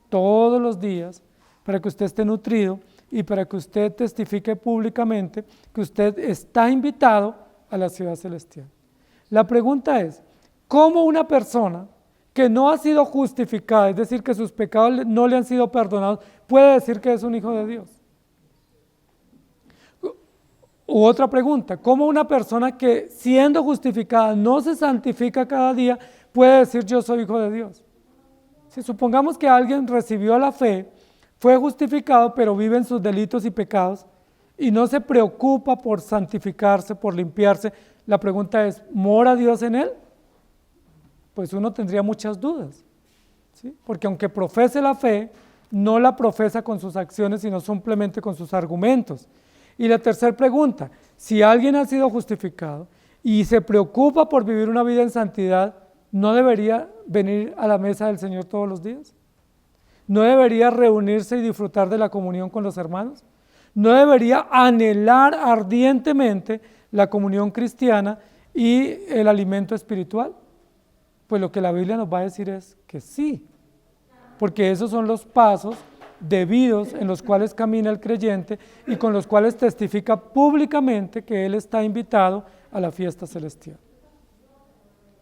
Todos los días, para que usted esté nutrido y para que usted testifique públicamente que usted está invitado a la ciudad celestial. La pregunta es, ¿cómo una persona que no ha sido justificada, es decir, que sus pecados no le han sido perdonados, puede decir que es un hijo de Dios? U otra pregunta, ¿cómo una persona que siendo justificada no se santifica cada día puede decir yo soy hijo de Dios? Si supongamos que alguien recibió la fe, fue justificado, pero vive en sus delitos y pecados y no se preocupa por santificarse, por limpiarse, la pregunta es, ¿mora Dios en él? Pues uno tendría muchas dudas, ¿sí? Porque aunque profese la fe, no la profesa con sus acciones, sino simplemente con sus argumentos. Y la tercera pregunta, si alguien ha sido justificado y se preocupa por vivir una vida en santidad, ¿no debería venir a la mesa del Señor todos los días? ¿No debería reunirse y disfrutar de la comunión con los hermanos? ¿No debería anhelar ardientemente la comunión cristiana y el alimento espiritual? Pues lo que la Biblia nos va a decir es que sí, porque esos son los pasos debidos en los cuales camina el creyente y con los cuales testifica públicamente que él está invitado a la fiesta celestial.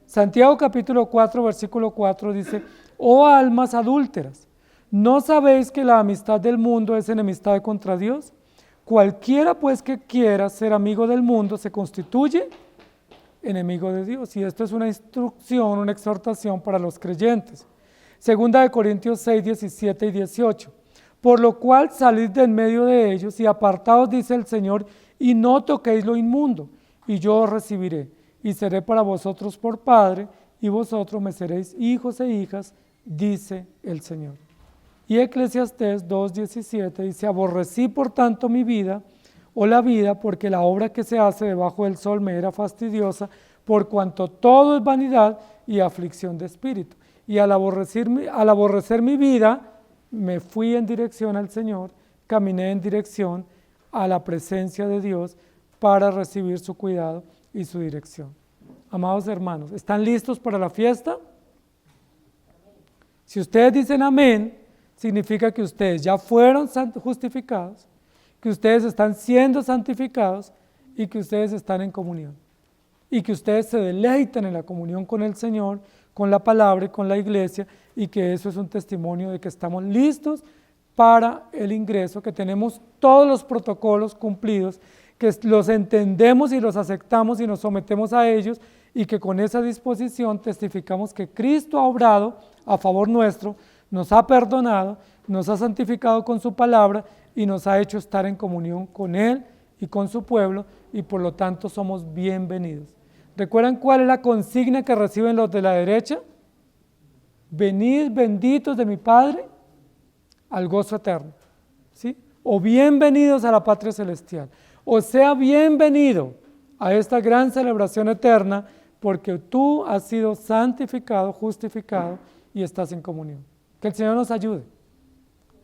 Santiago capítulo 4, versículo 4 dice, oh almas adúlteras, ¿no sabéis que la amistad del mundo es enemistad contra Dios? Cualquiera pues que quiera ser amigo del mundo se constituye enemigo de Dios. Y esto es una instrucción, una exhortación para los creyentes. Segunda de Corintios 6, 17 y 18. Por lo cual salid de en medio de ellos y apartaos, dice el Señor, y no toquéis lo inmundo, y yo os recibiré, y seré para vosotros por Padre, y vosotros me seréis hijos e hijas, dice el Señor. Y Eclesiastés 2:17 dice, aborrecí por tanto mi vida, o la vida, porque la obra que se hace debajo del sol me era fastidiosa, por cuanto todo es vanidad y aflicción de espíritu. Y al aborrecer mi vida, me fui en dirección al Señor, caminé en dirección a la presencia de Dios para recibir su cuidado y su dirección. Amados hermanos, ¿están listos para la fiesta? Si ustedes dicen amén, significa que ustedes ya fueron justificados, que ustedes están siendo santificados y que ustedes están en comunión. Y que ustedes se deleitan en la comunión con el Señor, con la palabra y con la iglesia, y que eso es un testimonio de que estamos listos para el ingreso, que tenemos todos los protocolos cumplidos, que los entendemos y los aceptamos y nos sometemos a ellos, y que con esa disposición testificamos que Cristo ha obrado a favor nuestro, nos ha perdonado, nos ha santificado con su palabra y nos ha hecho estar en comunión con Él y con su pueblo, y por lo tanto somos bienvenidos. ¿Recuerdan cuál es la consigna que reciben los de la derecha? Venid benditos de mi Padre al gozo eterno, ¿sí? O bienvenidos a la patria celestial, o sea bienvenido a esta gran celebración eterna, porque tú has sido santificado, justificado y estás en comunión. Que el Señor nos ayude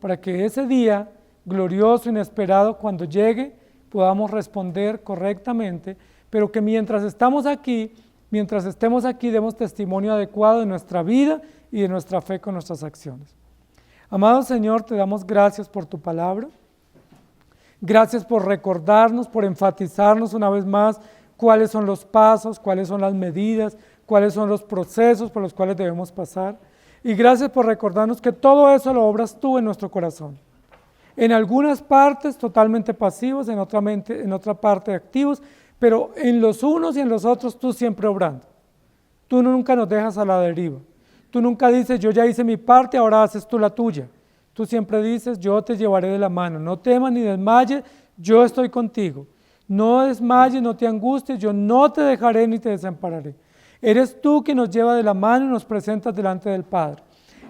para que ese día glorioso, inesperado, cuando llegue, podamos responder correctamente, pero que mientras estamos aquí, mientras estemos aquí, demos testimonio adecuado de nuestra vida y de nuestra fe con nuestras acciones. Amado Señor, te damos gracias por tu palabra. Gracias por recordarnos, por enfatizarnos una vez más cuáles son los pasos, cuáles son las medidas, cuáles son los procesos por los cuales debemos pasar. Y gracias por recordarnos que todo eso lo obras tú en nuestro corazón. En algunas partes totalmente pasivos, en otra parte activos, pero en los unos y en los otros tú siempre obrando. Tú nunca nos dejas a la deriva. Tú nunca dices, yo ya hice mi parte, ahora haces tú la tuya. Tú siempre dices, yo te llevaré de la mano. No temas ni desmayes, yo estoy contigo. No desmayes, no te angusties, yo no te dejaré ni te desampararé. Eres tú quien nos lleva de la mano y nos presentas delante del Padre.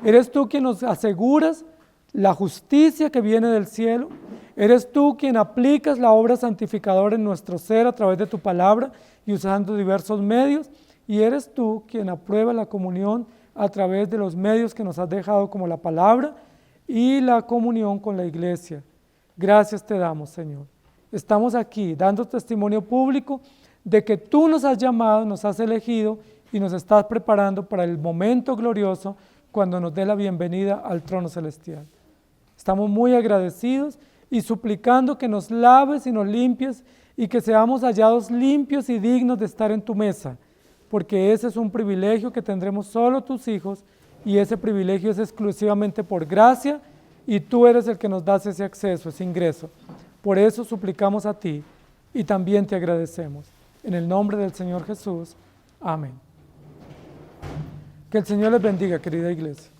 Eres tú quien nos aseguras la justicia que viene del cielo. Eres tú quien aplicas la obra santificadora en nuestro ser a través de tu palabra y usando diversos medios. Y eres tú quien aprueba la comunión a través de los medios que nos has dejado, como la palabra y la comunión con la iglesia. Gracias te damos, Señor. Estamos aquí dando testimonio público de que tú nos has llamado, nos has elegido y nos estás preparando para el momento glorioso cuando nos dé la bienvenida al trono celestial. Estamos muy agradecidos y suplicando que nos laves y nos limpies y que seamos hallados limpios y dignos de estar en tu mesa, porque ese es un privilegio que tendremos solo tus hijos y ese privilegio es exclusivamente por gracia y tú eres el que nos das ese acceso, ese ingreso. Por eso suplicamos a ti, y también te agradecemos. En el nombre del Señor Jesús. Amén. Que el Señor les bendiga, querida iglesia.